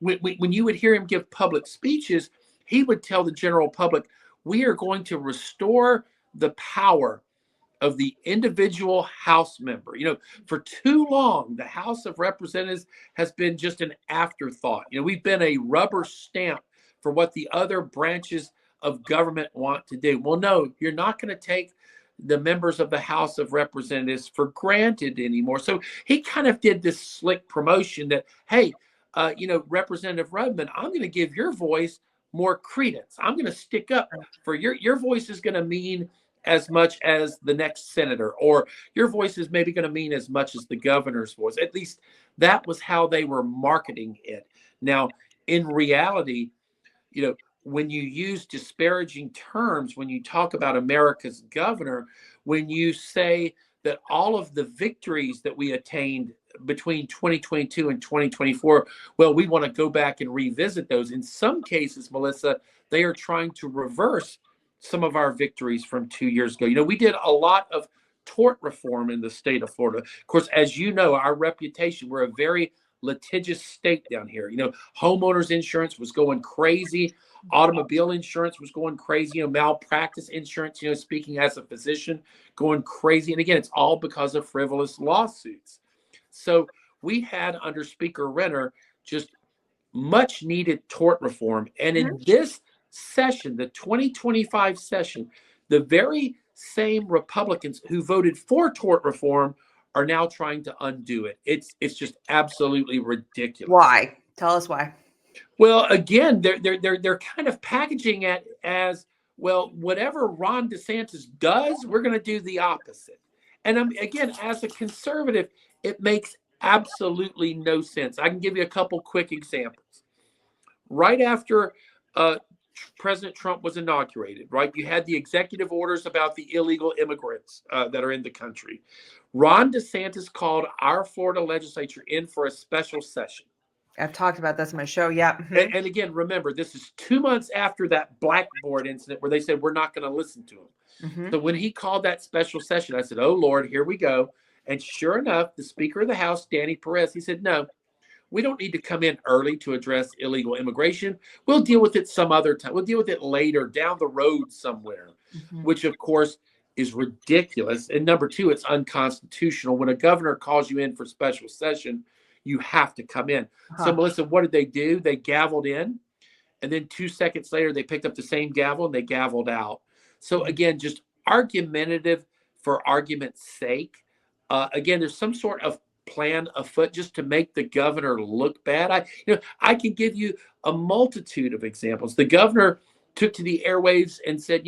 when you would hear him give public speeches, he would tell the general public, we are going to restore the power of the individual House member. For too long, the House of Representatives has been just an afterthought. We've been a rubber stamp for what the other branches of government want to do. Well, no, you're not going to take the members of the House of Representatives for granted anymore. So he kind of did this slick promotion that, hey, Representative Rudman, I'm going to give your voice more credence. I'm going to stick up for your voice is going to mean as much as the next senator, or your voice is maybe going to mean as much as the governor's voice. At least that was how they were marketing it. Now, in reality, when you use disparaging terms, when you talk about America's governor, when you say that all of the victories that we attained between 2022 and 2024, well, we want to go back and revisit those. In some cases, Melissa, they are trying to reverse some of our victories from 2 years ago. We did a lot of tort reform in the state of Florida. Of course, as you know, our reputation, we're a very litigious state down here. Homeowners insurance was going crazy. Automobile insurance was going crazy. Malpractice insurance, speaking as a physician, going crazy. And again, it's all because of frivolous lawsuits. So we had under Speaker Renner just much needed tort reform. And in this session, the 2025 session, the very same Republicans who voted for tort reform are now trying to undo it. It's just absolutely ridiculous. Why? Tell us why. Well, again, they're kind of packaging it as, well, whatever Ron DeSantis does, we're going to do the opposite. And again, as a conservative, it makes absolutely no sense. I can give you a couple quick examples. Right after President Trump was inaugurated, right, you had the executive orders about the illegal immigrants that are in the country. Ron DeSantis called our Florida legislature in for a special session. I've talked about this in my show. Yeah. And again, remember, this is 2 months after that blackboard incident where they said, we're not going to listen to him. So when he called that special session, I said, oh, Lord, here we go. And sure enough, the Speaker of the House, Danny Perez, he said, no, we don't need to come in early to address illegal immigration. We'll deal with it some other time. We'll deal with it later down the road somewhere, which, of course, is ridiculous. And number two, it's unconstitutional. When a governor calls you in for special session, you have to come in. So, Melissa, what did they do? They gavelled in. And then 2 seconds later, they picked up the same gavel and they gavelled out. So, again, just argumentative for argument's sake. Again, there's some sort of plan afoot just to make the governor look bad. I can give you a multitude of examples. The governor took to the airwaves and said,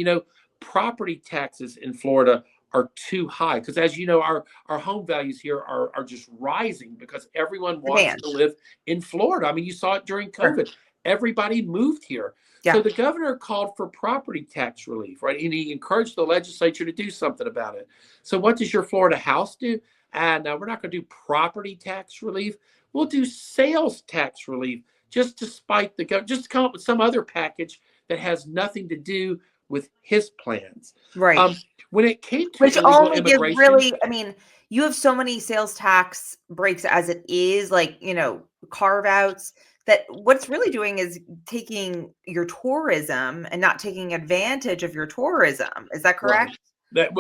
property taxes in Florida are too high because, as you know, our home values here are just rising because everyone wants to live in Florida. I mean, you saw it during COVID. Sure. Everybody moved here. Yeah. So the governor called for property tax relief, right? And he encouraged the legislature to do something about it. So what does your Florida House do? And we're not going to do property tax relief. We'll do sales tax relief just to spite the government, just to come up with some other package that has nothing to do with his plans. Right. When it came to which illegal only immigration, really, I mean, you have so many sales tax breaks as it is, like, carve outs, that what's really doing is taking your tourism and not taking advantage of your tourism. Is that correct? Right.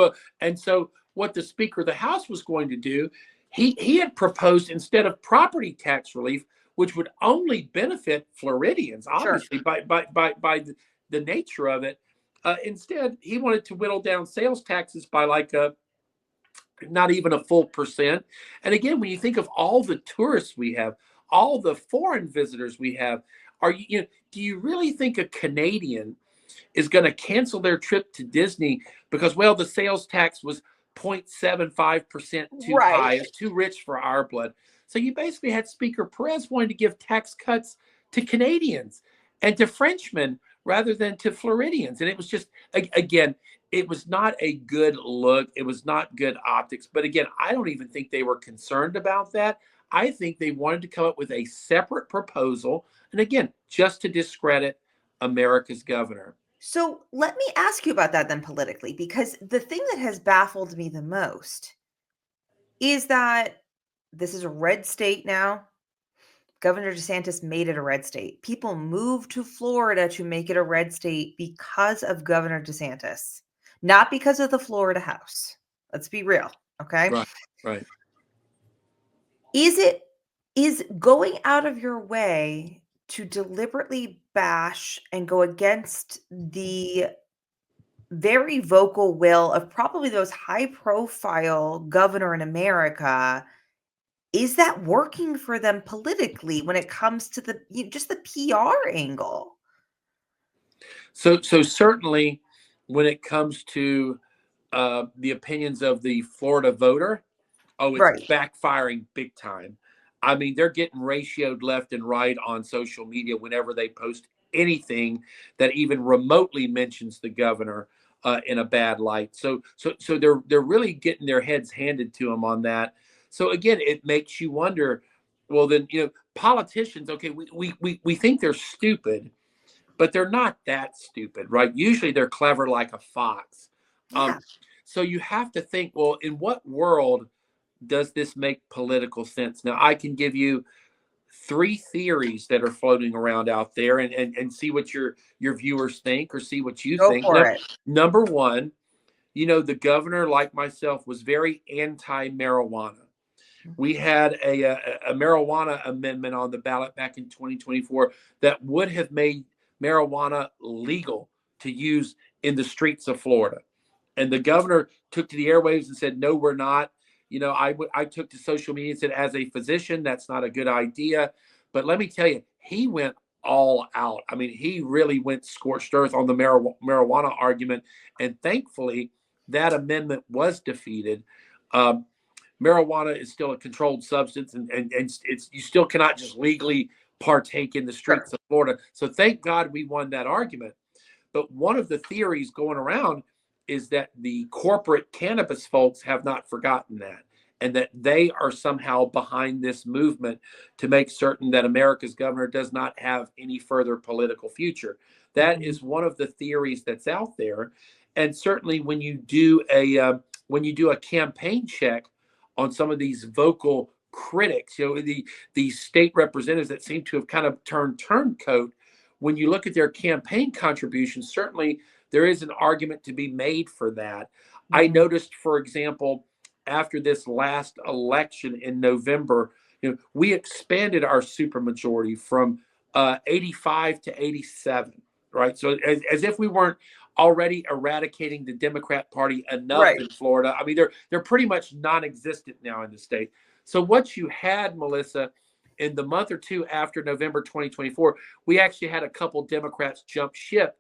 And so what the Speaker of the House was going to do, he had proposed, instead of property tax relief, which would only benefit Floridians, obviously, sure, by the nature of it. Instead, he wanted to whittle down sales taxes by not even a full percent. And again, when you think of all the tourists we have, all the foreign visitors we have, do you really think a Canadian is going to cancel their trip to Disney because, well, the sales tax was 0.75% too high, it's too rich for our blood? So you basically had Speaker Perez wanting to give tax cuts to Canadians and to Frenchmen rather than to Floridians. And it was just, again, it was not a good look. It was not good optics. But again, I don't even think they were concerned about that. I think they wanted to come up with a separate proposal. And again, just to discredit America's governor. So let me ask you about that then politically, because the thing that has baffled me the most is that this is a red state now. Governor DeSantis made it a red state. People moved to Florida to make it a red state because of Governor DeSantis, not because of the Florida House. Let's be real, okay? Right, right. Is going out of your way to deliberately bash and go against the very vocal will of probably those high profile governor in America, is that working for them politically when it comes to just the PR angle? So certainly, when it comes to the opinions of the Florida voter, oh, it's Right. backfiring big time. I mean, they're getting ratioed left and right on social media whenever they post anything that even remotely mentions the governor in a bad light. So they're really getting their heads handed to them on that. So again, it makes you wonder. Well, then politicians. Okay, we think they're stupid, but they're not that stupid, right? Usually they're clever like a fox. Yeah. Um, so you have to think, well, in what world does this make political sense? Now, I can give you three theories that are floating around out there and see what your viewers think or see what you Go think. for Now, it. number one, the governor, like myself, was very anti-marijuana. We Mhm. had a marijuana amendment on the ballot back in 2024 that would have made marijuana legal to use in the streets of Florida. And the governor took to the airwaves and said, "No, we're not." I took to social media and said, as a physician, that's not a good idea. But let me tell you, he went all out. I mean, he really went scorched earth on the marijuana argument. And thankfully, that amendment was defeated. Um, Marijuana is still a controlled substance, and it's you still cannot just legally partake in the Sure. streets of Florida. So thank God we won that argument. But one of the theories going around is that the corporate cannabis folks have not forgotten that, and that they are somehow behind this movement to make certain that America's governor does not have any further political future. That Mhm. is one of the theories that's out there. And certainly when you do a campaign check on some of these vocal critics, the state representatives that seem to have kind of turned turncoat, when you look at their campaign contributions, certainly there is an argument to be made for that. I Mhm. noticed, for example, after this last election in November, we expanded our supermajority from 85 to 87, right? So as if we weren't already eradicating the Democrat Party enough Right. in Florida. I mean, they're pretty much non-existent now in the state. So what you had, Melissa, in the month or two after November 2024, we actually had a couple Democrats jump ship.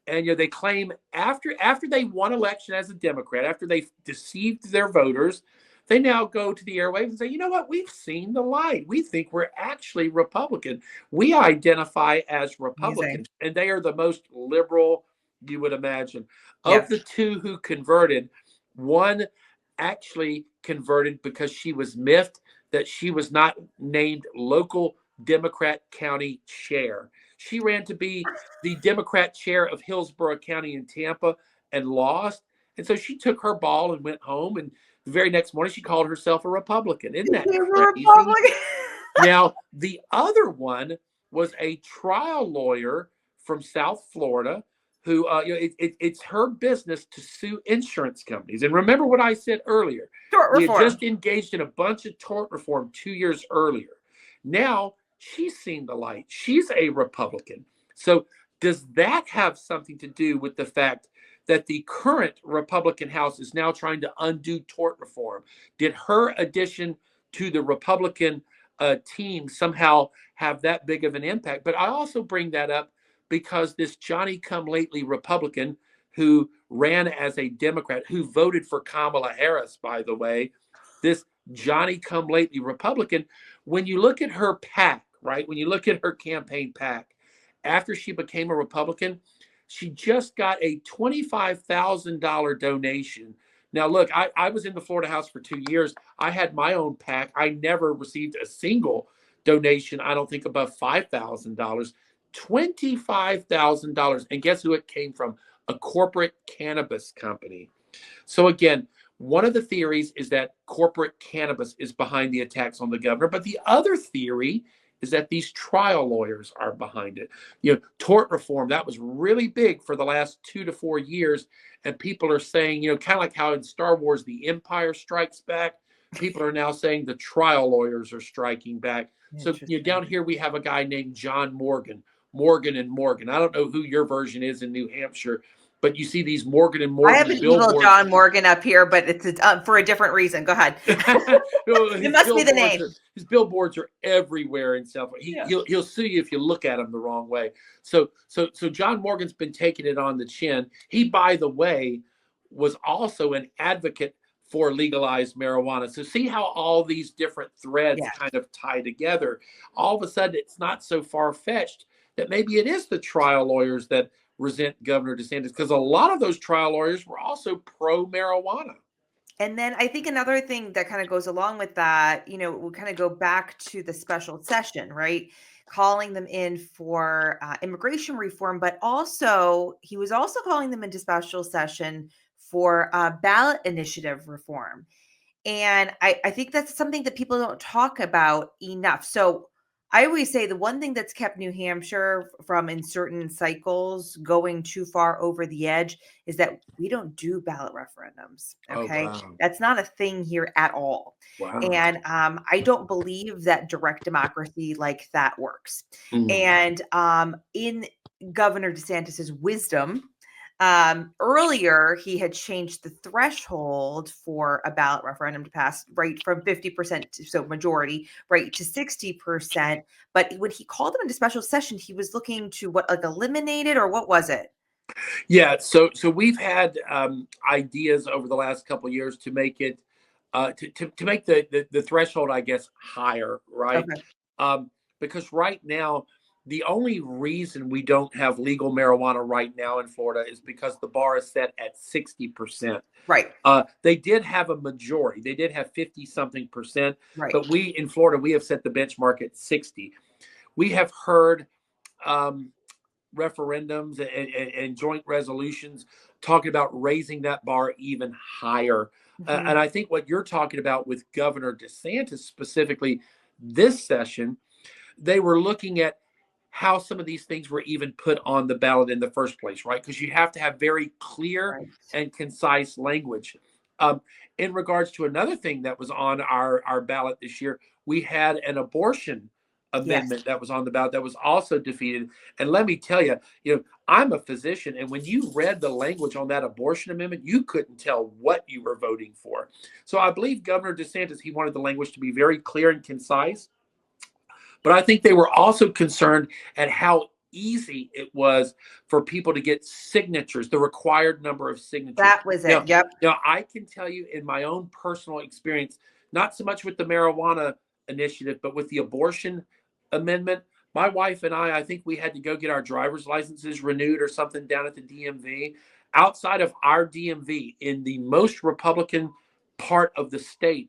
And they claim after they won election as a Democrat, after they deceived their voters, they now go to the airwaves and say, you know what, we've seen the light. We think we're actually Republican. We identify as Amazing. Republicans. And they are the most liberal you would imagine. Of Yes. the two who converted, one actually converted because she was miffed that she was not named local Democrat county chair. She ran to be the Democrat chair of Hillsborough County in Tampa and lost. And so she took her ball and went home. And the very next morning, she called herself a Republican. Isn't that Became a crazy? Republican. Now, the other one was a trial lawyer from South Florida who, it's her business to sue insurance companies. And remember what I said earlier. Tort We had reform. just engaged in a bunch of tort reform 2 years earlier. Now she's seen the light. She's a Republican. So, does that have something to do with the fact that the current Republican House is now trying to undo tort reform? Did her addition to the Republican team somehow have that big of an impact? But I also bring that up because this Johnny come lately Republican who ran as a Democrat, who voted for Kamala Harris, by the way, this Johnny come lately Republican, when you look at her PAC, right? When you look at her campaign PAC, after she became a Republican, she just got a $25,000 donation. Now, look, I was in the Florida House for 2 years. I had my own PAC. I never received a single donation, I don't think above $5,000. $25,000. And guess who it came from? A corporate cannabis company. So again, one of the theories is that corporate cannabis is behind the attacks on the governor, but the other theory is that these trial lawyers are behind it. Tort reform, that was really big for the last 2 to 4 years, and people are saying, kind of like how in Star Wars the Empire strikes back, people are now saying the trial lawyers are striking back. So down here we have a guy named John Morgan, Morgan and Morgan. I don't know who your version is in New Hampshire, but you see these Morgan and Morgan I have an evil billboards. John Morgan up here, but it's for a different reason. Go ahead. It must be the name. His billboards are everywhere and stuff. He'll sue you if you look at him the wrong way. So John Morgan's been taking it on the chin. He, by the way, was also an advocate for legalized marijuana. So see how all these different threads kind of tie together. All of a sudden, it's not so far-fetched that maybe it is the trial lawyers that resent Governor DeSantis, because a lot of those trial lawyers were also pro-marijuana. And then I think another thing that kind of goes along with that, we kind of go back to the special session, right? Calling them in for immigration reform, but also he was also calling them into special session for ballot initiative reform. And I think that's something that people don't talk about enough. So I always say the one thing that's kept New Hampshire from, in certain cycles, going too far over the edge is that we don't do ballot referendums. Okay. Oh, wow. That's not a thing here at all. Wow. And I don't believe that direct democracy like that works. And in Governor DeSantis's wisdom, earlier, he had changed the threshold for a ballot referendum to pass, right, from 50%, so majority, right, to 60%. But when he called them into special session, he was looking to eliminate it, or what was it? Yeah, so we've had ideas over the last couple of years to make it to make the threshold, I guess, higher, right? Okay. Because right now, the only reason we don't have legal marijuana right now in Florida is because the bar is set at 60%. Right. They did have a majority. They did have 50-something%. Right. But we in Florida, we have set the benchmark at 60. We have heard referendums and joint resolutions talking about raising that bar even higher. And I think what you're talking about with Governor DeSantis specifically this session, they were looking at how some of these things were even put on the ballot in the first place, right? Because you have to have very clear and concise language. In regards to another thing that was on our ballot this year, we had an abortion amendment that was on the ballot that was also defeated. And let me tell you, I'm a physician, and when you read the language on that abortion amendment, you couldn't tell what you were voting for. So I believe Governor DeSantis, he wanted the language to be very clear and concise. But I think they were also concerned at how easy it was for people to get signatures, the required number of signatures. That was it. Now, I can tell you in my own personal experience, not so much with the marijuana initiative, but with the abortion amendment, my wife and I think we had to go get our driver's licenses renewed or something down at the DMV. Outside of our DMV, in the most Republican part of the state,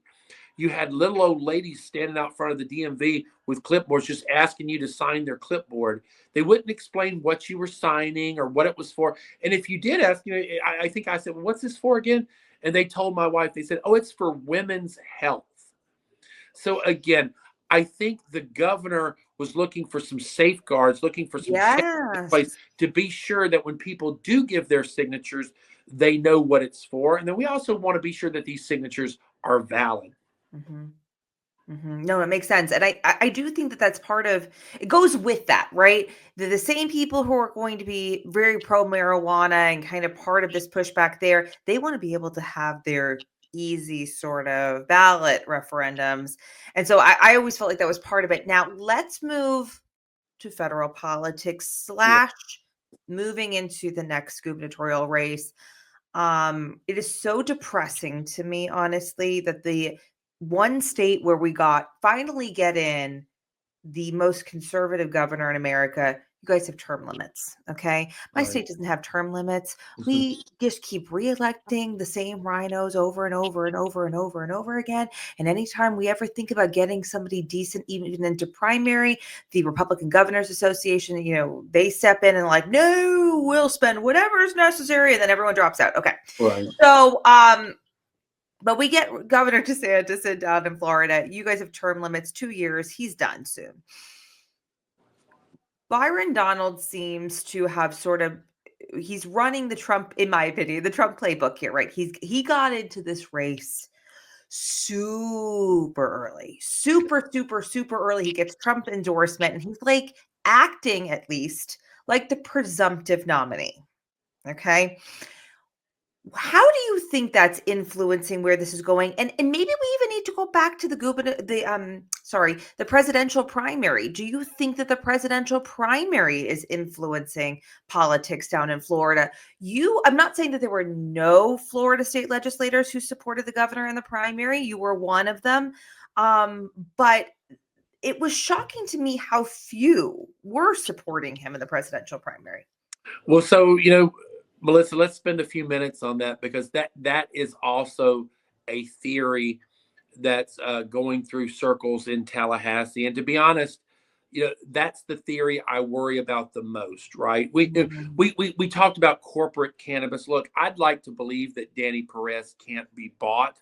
you had little old ladies standing out front of the DMV with clipboards just asking you to sign their clipboard. They wouldn't explain what you were signing or what it was for. And if you did ask, I think I said, well, what's this for again? And they told my wife, they said, oh, it's for women's health. So again, I think the governor was looking for some safeguards, looking for some place to be sure that when people do give their signatures, they know what it's for. And then we also want to be sure that these signatures are valid. No, it makes sense. And I do think that that's part of, it goes with that, right? The same people who are going to be very pro marijuana and kind of part of this pushback there, they want to be able to have their easy sort of ballot referendums. And so I always felt like that was part of it. Now let's move to federal politics / moving into the next gubernatorial race. It is so depressing to me, honestly, that the one state where we finally get in the most conservative governor in America you guys have term limits. Okay. My Right. state doesn't have term limits. We just keep reelecting the same rhinos over and over and over and over and over again. And anytime we ever think about getting somebody decent, even into primary, the Republican Governors Association, they step in and like, no, we'll spend whatever is necessary. And then everyone drops out. Okay. Right. So, but we get Governor DeSantis in down in Florida. You guys have term limits, 2 years. He's done soon. Byron Donald seems to have he's running the Trump, in my opinion, the Trump playbook here, right? He got into this race super early, super, super, super early. He gets Trump endorsement and he's like acting at least like the presumptive nominee. Okay. How do you think that's influencing where this is going? And maybe we even need to go back to the presidential primary. Do you think that the presidential primary is influencing politics down in Florida? I'm not saying that there were no Florida state legislators who supported the governor in the primary. You were one of them. But it was shocking to me how few were supporting him in the presidential primary. Well, so, Melissa, let's spend a few minutes on that, because that is also a theory that's going through circles in Tallahassee. And to be honest, that's the theory I worry about the most, right? We talked about corporate cannabis. Look, I'd like to believe that Danny Perez can't be bought.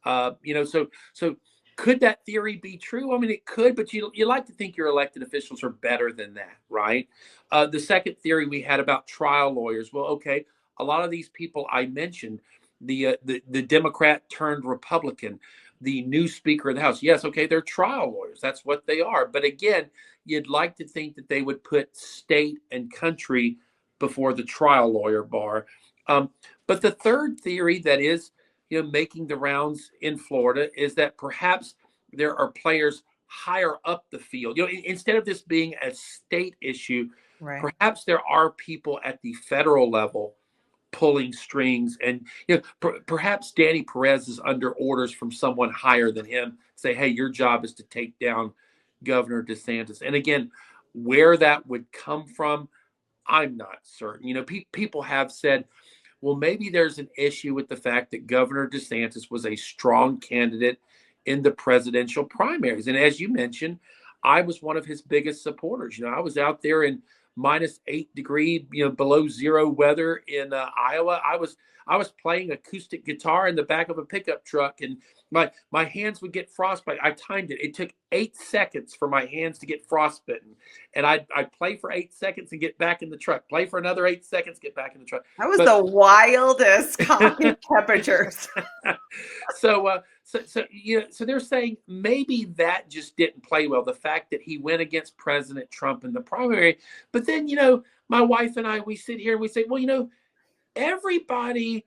So could that theory be true? I mean, it could, but you like to think your elected officials are better than that, right? The second theory we had about trial lawyers. Well, okay, a lot of these people I mentioned, the Democrat turned Republican, the new Speaker of the House. Yes, okay, they're trial lawyers. That's what they are. But again, you'd like to think that they would put state and country before the trial lawyer bar. But the third theory that is making the rounds in Florida is that perhaps there are players higher up the field. Instead of this being a state issue, right, perhaps there are people at the federal level pulling strings, and perhaps Danny Perez is under orders from someone higher than him. Say, hey, your job is to take down Governor DeSantis. And again, where that would come from, I'm not certain. People have said, well, maybe there's an issue with the fact that Governor DeSantis was a strong candidate in the presidential primaries. And as you mentioned, I was one of his biggest supporters. I was out there in -8 degree, below zero weather in Iowa. I was playing acoustic guitar in the back of a pickup truck, and my hands would get frostbite. I timed it. It took 8 seconds for my hands to get frostbitten, and I'd play for 8 seconds and get back in the truck. Play for another 8 seconds, get back in the truck. That was the wildest cockpit temperatures. So they're saying maybe that just didn't play well. The fact that he went against President Trump in the primary, but then my wife and I, we sit here and we say, well, everybody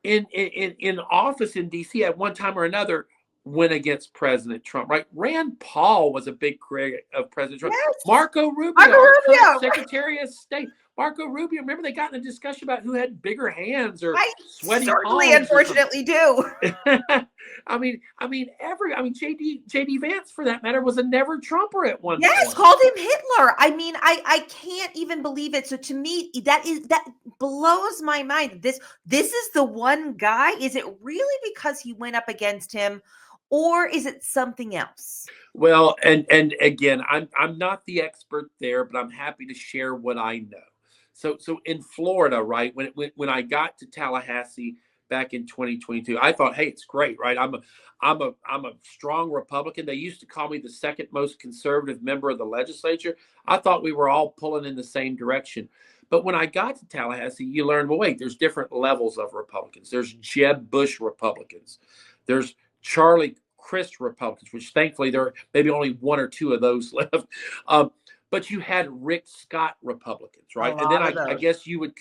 in office in D.C. at one time or another went against President Trump, right? Rand Paul was a big critic of President Trump. Yes. Marco Rubio, Secretary of State. Marco Rubio, remember they got in a discussion about who had bigger hands or sweaty palms. Certainly, unfortunately, do. I mean, JD Vance, for that matter, was a never Trumper at one point. Yes, called him Hitler. I mean, I can't even believe it. So to me, that blows my mind. This is the one guy. Is it really because he went up against him, or is it something else? Well, and again, I'm not the expert there, but I'm happy to share what I know. So in Florida, right, when I got to Tallahassee back in 2022, I thought, hey, it's great, right? I'm a strong Republican. They used to call me the second most conservative member of the legislature. I thought we were all pulling in the same direction. But when I got to Tallahassee, you learn, well, wait, there's different levels of Republicans. There's Jeb Bush Republicans. There's Charlie Crist Republicans, which thankfully there are maybe only one or two of those left. But you had Rick Scott Republicans, right? And then I guess you would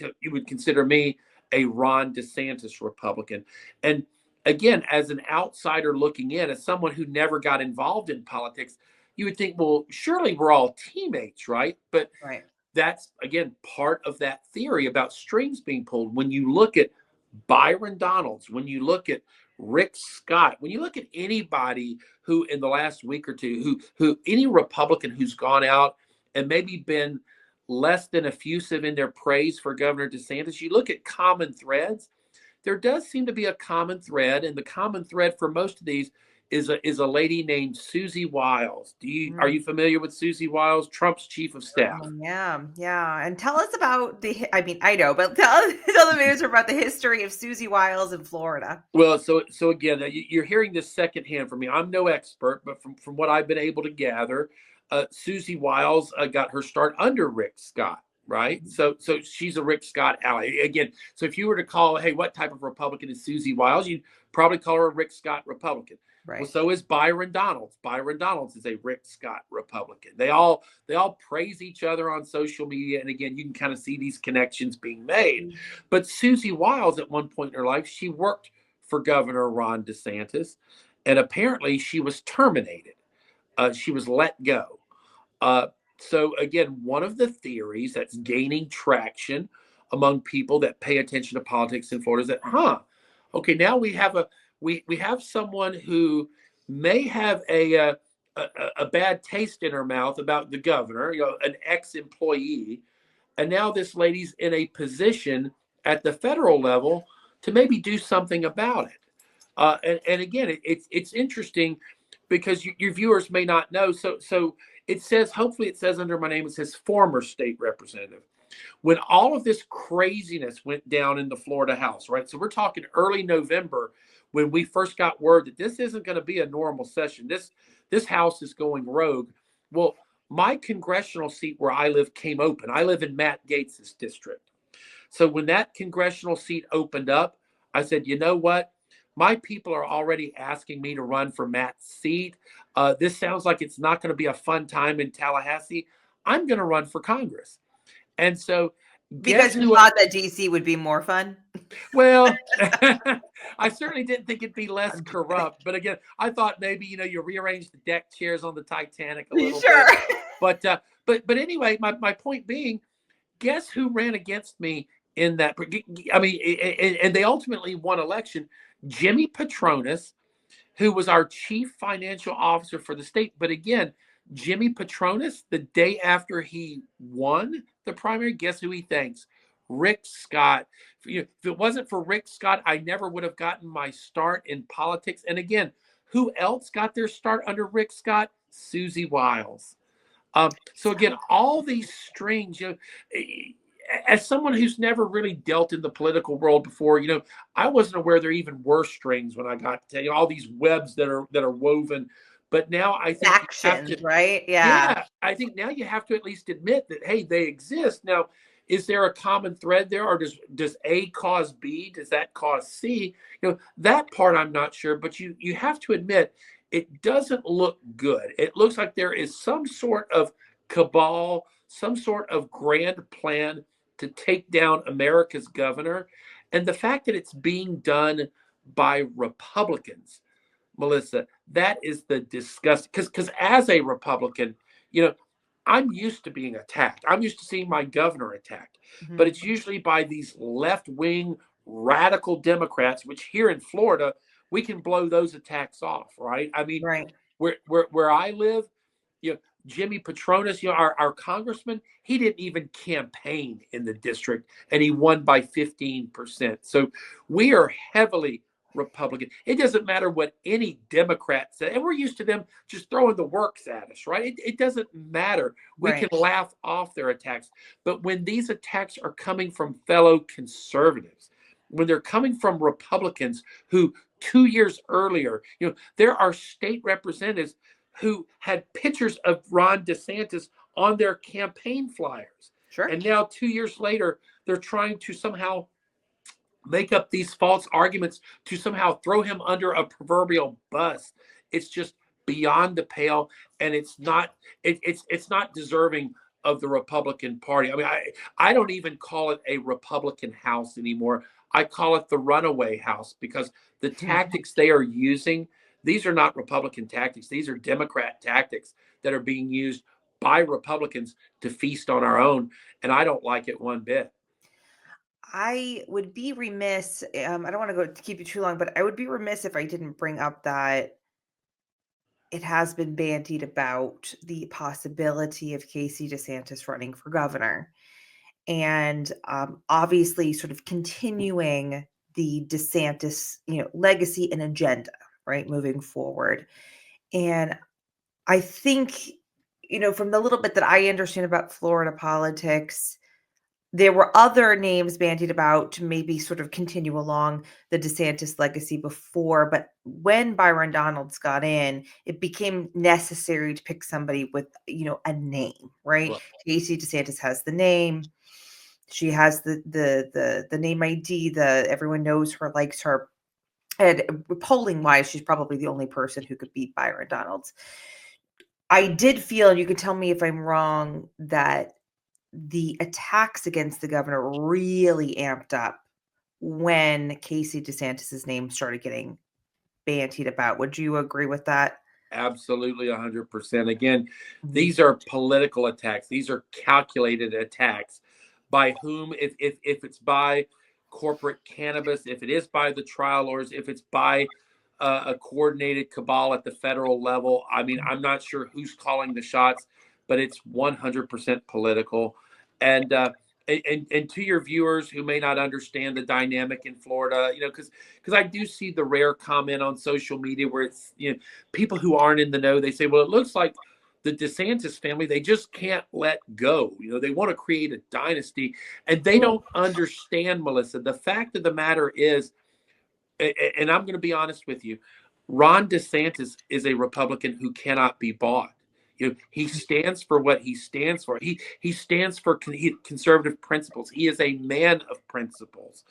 consider me a Ron DeSantis Republican. And again, as an outsider looking in, as someone who never got involved in politics, you would think, well, surely we're all teammates, right? But that's, again, part of that theory about strings being pulled. When you look at Byron Donalds, when you look at Rick Scott, when you look at anybody who in the last week or two, who any Republican who's gone out and maybe been less than effusive in their praise for Governor DeSantis. You look at common threads, there does seem to be a common thread, and the common thread for most of these is a lady named Susie Wiles. Are Mm. you familiar with Susie Wiles, Trump's chief of staff? Yeah, yeah. And tell us about I mean, I know, but tell the viewers about the history of Susie Wiles in Florida. Well, so again, you're hearing this secondhand from me. I'm no expert, but from what I've been able to gather, Susie Wiles got her start under Rick Scott, right? So she's a Rick Scott ally again. So if you were to call, hey, what type of Republican is Susie Wiles? You'd probably call her a Rick Scott Republican. Well, Right. so is Byron Donalds. Byron Donalds is a Rick Scott Republican. They all praise each other on social media, and again, you can kind of see these connections being made. But Susie Wiles, at one point in her life, she worked for Governor Ron DeSantis, and apparently she was terminated. She was let go. So again, one of the theories that's gaining traction among people that pay attention to politics in Florida is that, okay, now we have someone who may have a bad taste in her mouth about the governor, an ex-employee, and now this lady's in a position at the federal level to maybe do something about it. And again, it's interesting because your viewers may not know. So it says, hopefully it says under my name, it says former state representative. When all of this craziness went down in the Florida House, right? So we're talking early November when we first got word that this isn't going to be a normal session. This House is going rogue. Well, my congressional seat where I live came open. I live in Matt Gaetz's district. So when that congressional seat opened up, I said, you know what? My people are already asking me to run for Matt's seat. This sounds like it's not going to be a fun time in Tallahassee. I'm going to run for Congress. And so, Because guess you who? thought that DC would be more fun? Well, I certainly didn't think it'd be less corrupt. But again, I thought maybe you rearrange the deck chairs on the Titanic a little Sure. bit. But anyway, my point being, guess who ran against me in that? I mean, and they ultimately won election. Jimmy Patronis, who was our chief financial officer for the state. But again, Jimmy Patronis, the day after he won the primary, guess who he thanks? Rick Scott. If it wasn't for Rick Scott, I never would have gotten my start in politics. And again, who else got their start under Rick Scott? Susie Wiles. So again, all these strings, as someone who's never really dealt in the political world before, I wasn't aware there even were strings when I got to all these webs that are woven. But now I think you have to, Factions, right? Yeah. yeah, I think now you have to at least admit that, hey, they exist. Now, is there a common thread there, or does A cause B? Does that cause C? That part I'm not sure, but you have to admit it doesn't look good. It looks like there is some sort of cabal, some sort of grand plan to take down America's governor. And the fact that it's being done by Republicans, Melissa, that is the disgust. Because as a Republican, I'm used to being attacked. I'm used to seeing my governor attacked, but it's usually by these left-wing radical Democrats, which here in Florida, we can blow those attacks off, right? I mean, Right. where I live, Jimmy Patronis, our congressman, he didn't even campaign in the district, and he won by 15%. So we are heavily Republican. It doesn't matter what any Democrat said, and we're used to them just throwing the works at us, right? It doesn't matter. We Right. can laugh off their attacks. But when these attacks are coming from fellow conservatives, when they're coming from Republicans who 2 years earlier, there are state representatives who had pictures of Ron DeSantis on their campaign flyers. Sure. And now 2 years later, they're trying to somehow make up these false arguments to somehow throw him under a proverbial bus. It's just beyond the pale, and it's not deserving of the Republican Party. I mean, I don't even call it a Republican House anymore. I call it the runaway House, because the tactics they are using, these are not Republican tactics. These are Democrat tactics that are being used by Republicans to feast on our own. And I don't like it one bit. I would be remiss. I don't want to keep you too long, but I would be remiss if I didn't bring up that it has been bandied about the possibility of Casey DeSantis running for governor. And obviously, sort of continuing the DeSantis, legacy and agenda, right, moving forward. And I think, from the little bit that I understand about Florida politics, there were other names bandied about to maybe sort of continue along the DeSantis legacy before, but when Byron Donalds got in, it became necessary to pick somebody with, a name, right? Right. Casey DeSantis has the name. She has the name ID, the everyone knows her, likes her. And polling wise, she's probably the only person who could beat Byron Donalds. I did feel, and you can tell me if I'm wrong, that the attacks against the governor really amped up when Casey DeSantis's name started getting bantied about. Would you agree with that? Absolutely 100%. Again, these are political attacks. These are calculated attacks. By whom? If it's by corporate cannabis, if it is by the trial lawyers, if it's by a coordinated cabal at the federal level. I mean, I'm not sure who's calling the shots, but it's 100% political. And and to your viewers who may not understand the dynamic in Florida, because I do see the rare comment on social media where it's people who aren't in the know. They say, well, it looks like the DeSantis family, they just can't let go. They want to create a dynasty, and they don't understand, Melissa. The fact of the matter is, and I'm going to be honest with you, Ron DeSantis is a Republican who cannot be bought. He stands for what he stands for. He stands for conservative principles. He is a man of principles,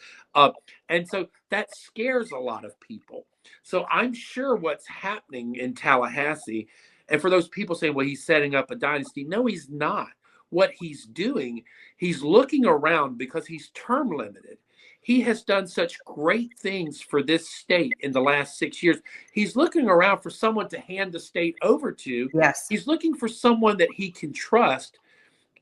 and so that scares a lot of people. So I'm sure what's happening in Tallahassee, and for those people saying, "Well, he's setting up a dynasty," no, he's not. What he's doing, he's looking around because he's term limited. He has done such great things for this state in the last 6 years. He's looking around for someone to hand the state over to. Yes. He's looking for someone that he can trust.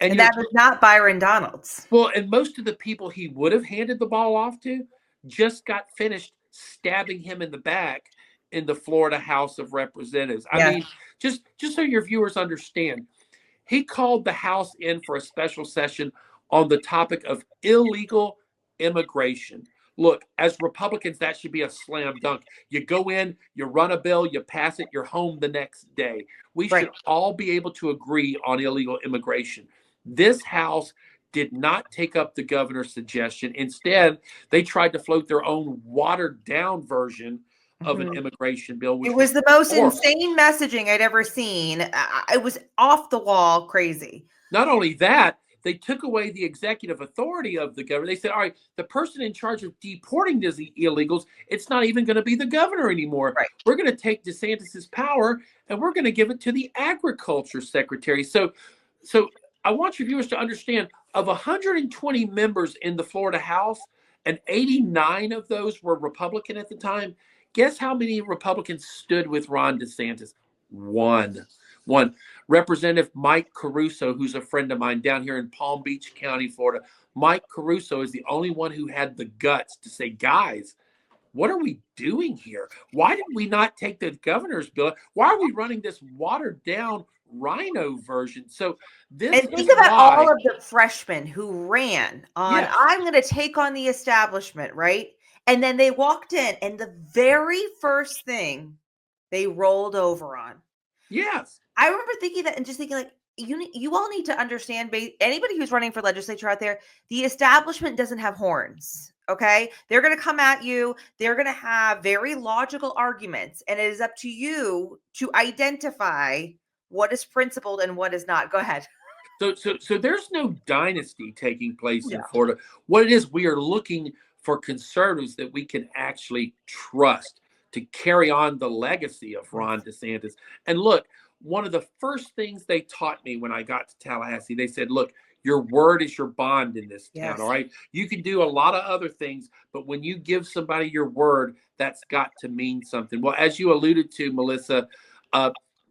And that was not Byron Donalds. Well, and most of the people he would have handed the ball off to just got finished stabbing him in the back in the Florida House of Representatives. I mean, just so your viewers understand, he called the House in for a special session on the topic of illegal immigration. Look, as Republicans, that should be a slam dunk. You go in, you run a bill, you pass it, you're home the next day. We should all be able to agree on illegal immigration. This House did not take up the governor's suggestion. Instead, they tried to float their own watered down version of an immigration bill. It was the most insane messaging I'd ever seen. It was off the wall crazy. Not only that, they took away the executive authority of the governor. They said, all right, the person in charge of deporting these illegals, it's not even going to be the governor anymore. Right. We're going to take DeSantis's power and we're going to give it to the agriculture secretary. So I want your viewers to understand, of 120 members in the Florida House, and 89 of those were Republican at the time. Guess how many Republicans stood with Ron DeSantis? One. Representative Mike Caruso, who's a friend of mine down here in Palm Beach County, Florida. Mike Caruso is the only one who had the guts to say, guys, what are we doing here? Why did we not take the governor's bill? Why are we running this watered down rhino version? So this and think about all of the freshmen who ran on, I'm going to take on the establishment, right? And then they walked in, and the very first thing they rolled over on. Yes. I remember thinking that and just thinking, like, you all need to understand, anybody who's running for legislature out there, the establishment doesn't have horns, okay? They're going to come at you. They're going to have very logical arguments, and it is up to you to identify what is principled and what is not. Go ahead. So there's no dynasty taking place in Florida. What it is, we are looking for conservatives that we can actually trust to carry on the legacy of Ron DeSantis. And look, one of the first things they taught me when I got to Tallahassee, they said, look, your word is your bond in this town, all right? You can do a lot of other things, but when you give somebody your word, that's got to mean something. Well, as you alluded to, Melissa,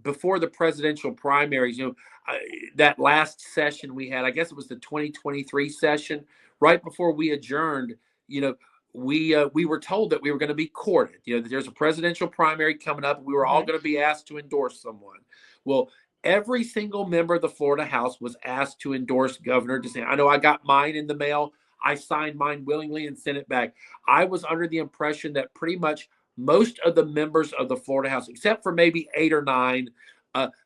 before the presidential primaries, that last session we had, I guess it was the 2023 session, right before we adjourned, we were told that we were going to be courted. That there's a presidential primary coming up. We were all Mhm. going to be asked to endorse someone. Well, every single member of the Florida House was asked to endorse Governor DeSantis. I know I got mine in the mail. I signed mine willingly and sent it back. I was under the impression that pretty much most of the members of the Florida House, except for maybe 8 or 9,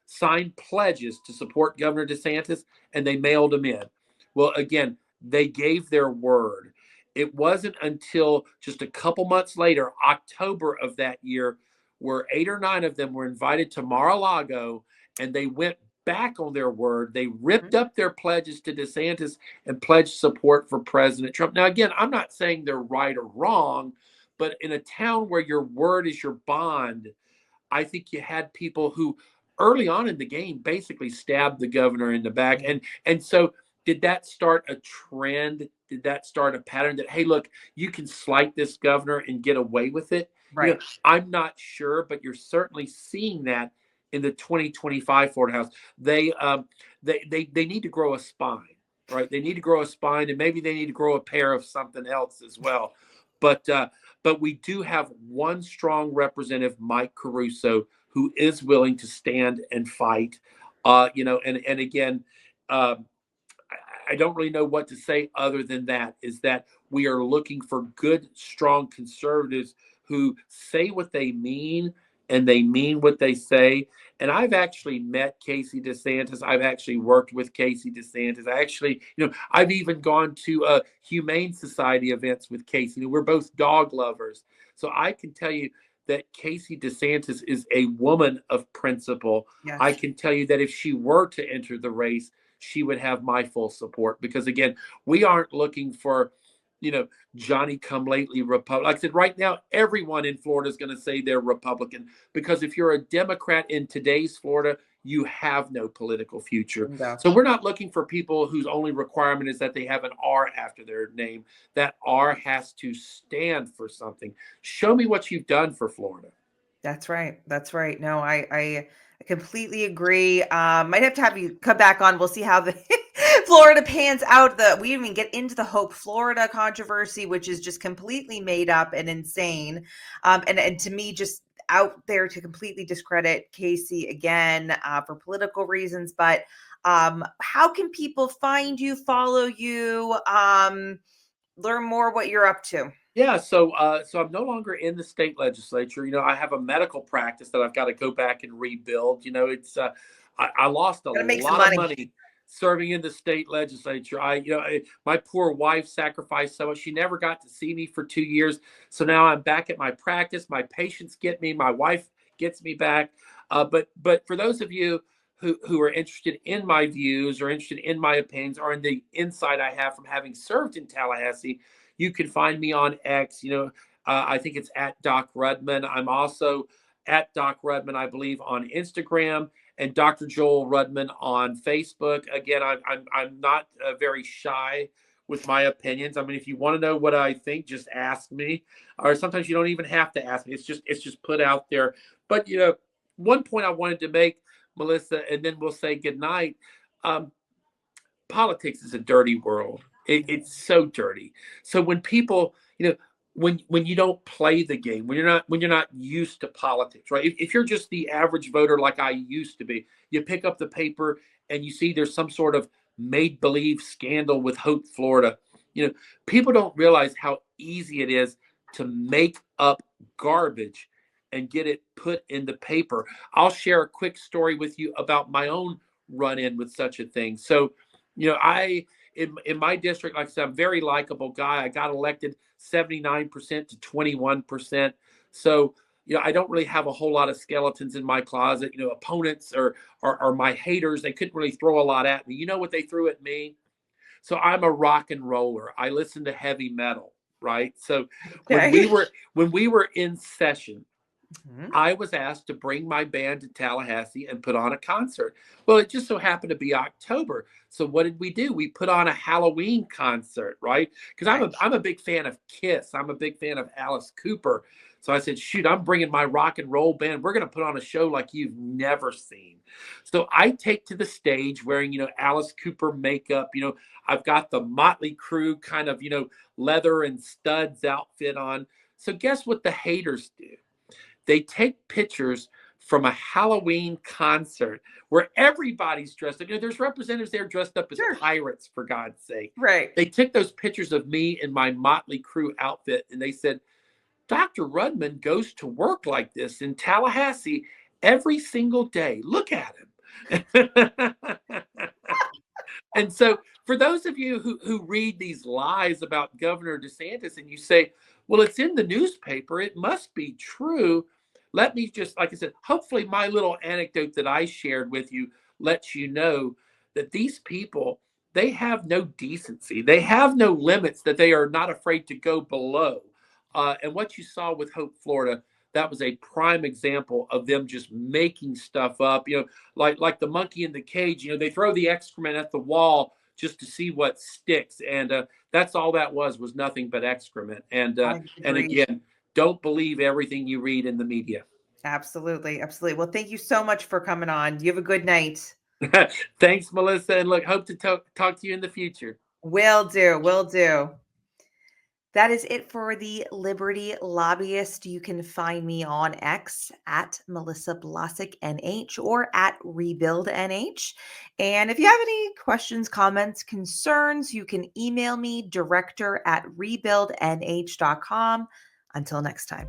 signed pledges to support Governor DeSantis, and they mailed them in. Well, again, they gave their word. It wasn't until just a couple months later, October of that year, where 8 or 9 of them were invited to Mar-a-Lago, and they went back on their word. They ripped Mhm. up their pledges to DeSantis and pledged support for President Trump. Now, again, I'm not saying they're right or wrong, but in a town where your word is your bond, I think you had people who early on in the game basically stabbed the governor in the back. And so did that start a trend? Did that start a pattern that, hey, look, you can slight this governor and get away with it? Right. I'm not sure, but you're certainly seeing that in the 2025 Florida House. They need to grow a spine, right? They need to grow a spine, and maybe they need to grow a pair of something else as well. But we do have one strong representative, Mike Caruso, who is willing to stand and fight. And again, uh, I don't really know what to say other than that. Is that we are looking for good, strong conservatives who say what they mean and they mean what they say. And I've actually met Casey DeSantis. I've actually worked with Casey DeSantis. I've even gone to Humane Society events with Casey. We're both dog lovers. So I can tell you that Casey DeSantis is a woman of principle. I Yes. can tell you that if she were to enter the race, she would have my full support, because again, we aren't looking for, Johnny come lately Republican. Like I said, right now, everyone in Florida is going to say they're Republican, because if you're a Democrat in today's Florida, you have no political future. Bingo. So we're not looking for people whose only requirement is that they have an R after their name. That R has to stand for something. Show me what you've done for Florida. That's right. That's right. No, I completely agree. Might have to have you come back on. We'll see how the Florida pans out. We didn't even get into the Hope Florida controversy, which is just completely made up and insane. And to me, just out there to completely discredit Casey again for political reasons. But how can people find you, follow you, learn more what you're up to? Yeah, so I'm no longer in the state legislature. I have a medical practice that I've got to go back and rebuild. It's I lost a Gotta make some lot of money. money serving in the state legislature. My poor wife sacrificed so much. She never got to see me for 2 years. So now I'm back at my practice. My patients get me. My wife gets me back. But for those of you who are interested in my views or interested in my opinions or in the insight I have from having served in Tallahassee, you can find me on X. I think it's at Doc Rudman. I'm also at Doc Rudman, I believe, on Instagram, and Dr. Joel Rudman on Facebook. Again, I'm not very shy with my opinions. I mean, if you want to know what I think, just ask me. Or sometimes you don't even have to ask me. It's just put out there. But one point I wanted to make, Melissa, and then we'll say goodnight. Um, Politics is a dirty world. It's so dirty. So when people, when you don't play the game, when you're not used to politics, right? If you're just the average voter like I used to be, you pick up the paper and you see there's some sort of made believe scandal with Hope, Florida. People don't realize how easy it is to make up garbage and get it put in the paper. I'll share a quick story with you about my own run in with such a thing. So I in my district, like I said, I'm a very likable guy. I got elected 79% to 21%. So I don't really have a whole lot of skeletons in my closet. Opponents or my haters, they couldn't really throw a lot at me. You know what they threw at me? So I'm a rock and roller. I listen to heavy metal, right? So when we Okay. were when we were in session, Mhm. I was asked to bring my band to Tallahassee and put on a concert. Well, it just so happened to be October. So what did we do? We put on a Halloween concert, right? Because Right. I'm a big fan of Kiss. I'm a big fan of Alice Cooper. So I said, shoot, I'm bringing my rock and roll band. We're going to put on a show like you've never seen. So I take to the stage wearing, Alice Cooper makeup. I've got the Motley Crue kind of, leather and studs outfit on. So guess what the haters do? They take pictures from a Halloween concert where everybody's dressed up. There's representatives there dressed up as Sure. pirates, for God's sake. Right. They took those pictures of me in my Motley Crue outfit and they said, Dr. Rudman goes to work like this in Tallahassee every single day. Look at him. And so, for those of you who read these lies about Governor DeSantis and you say, well, it's in the newspaper, it must be true. Let me just, like I said, hopefully my little anecdote that I shared with you lets you know that these people, they have no decency. They have no limits that they are not afraid to go below. And what you saw with Hope, Florida, that was a prime example of them just making stuff up. Like the monkey in the cage. They throw the excrement at the wall just to see what sticks, and that's all that was nothing but excrement. I And agree. again, don't believe everything you read in the media. Absolutely. Absolutely. Well, thank you so much for coming on. You have a good night. Thanks, Melissa, and look, hope to talk to you in the future. Will do. Will do. That is it for the Liberty Lobbyist. You can find me on X at Melissa Blasek NH or at Rebuild NH. And if you have any questions, comments, concerns, you can email me director at rebuildnh.com. Until next time.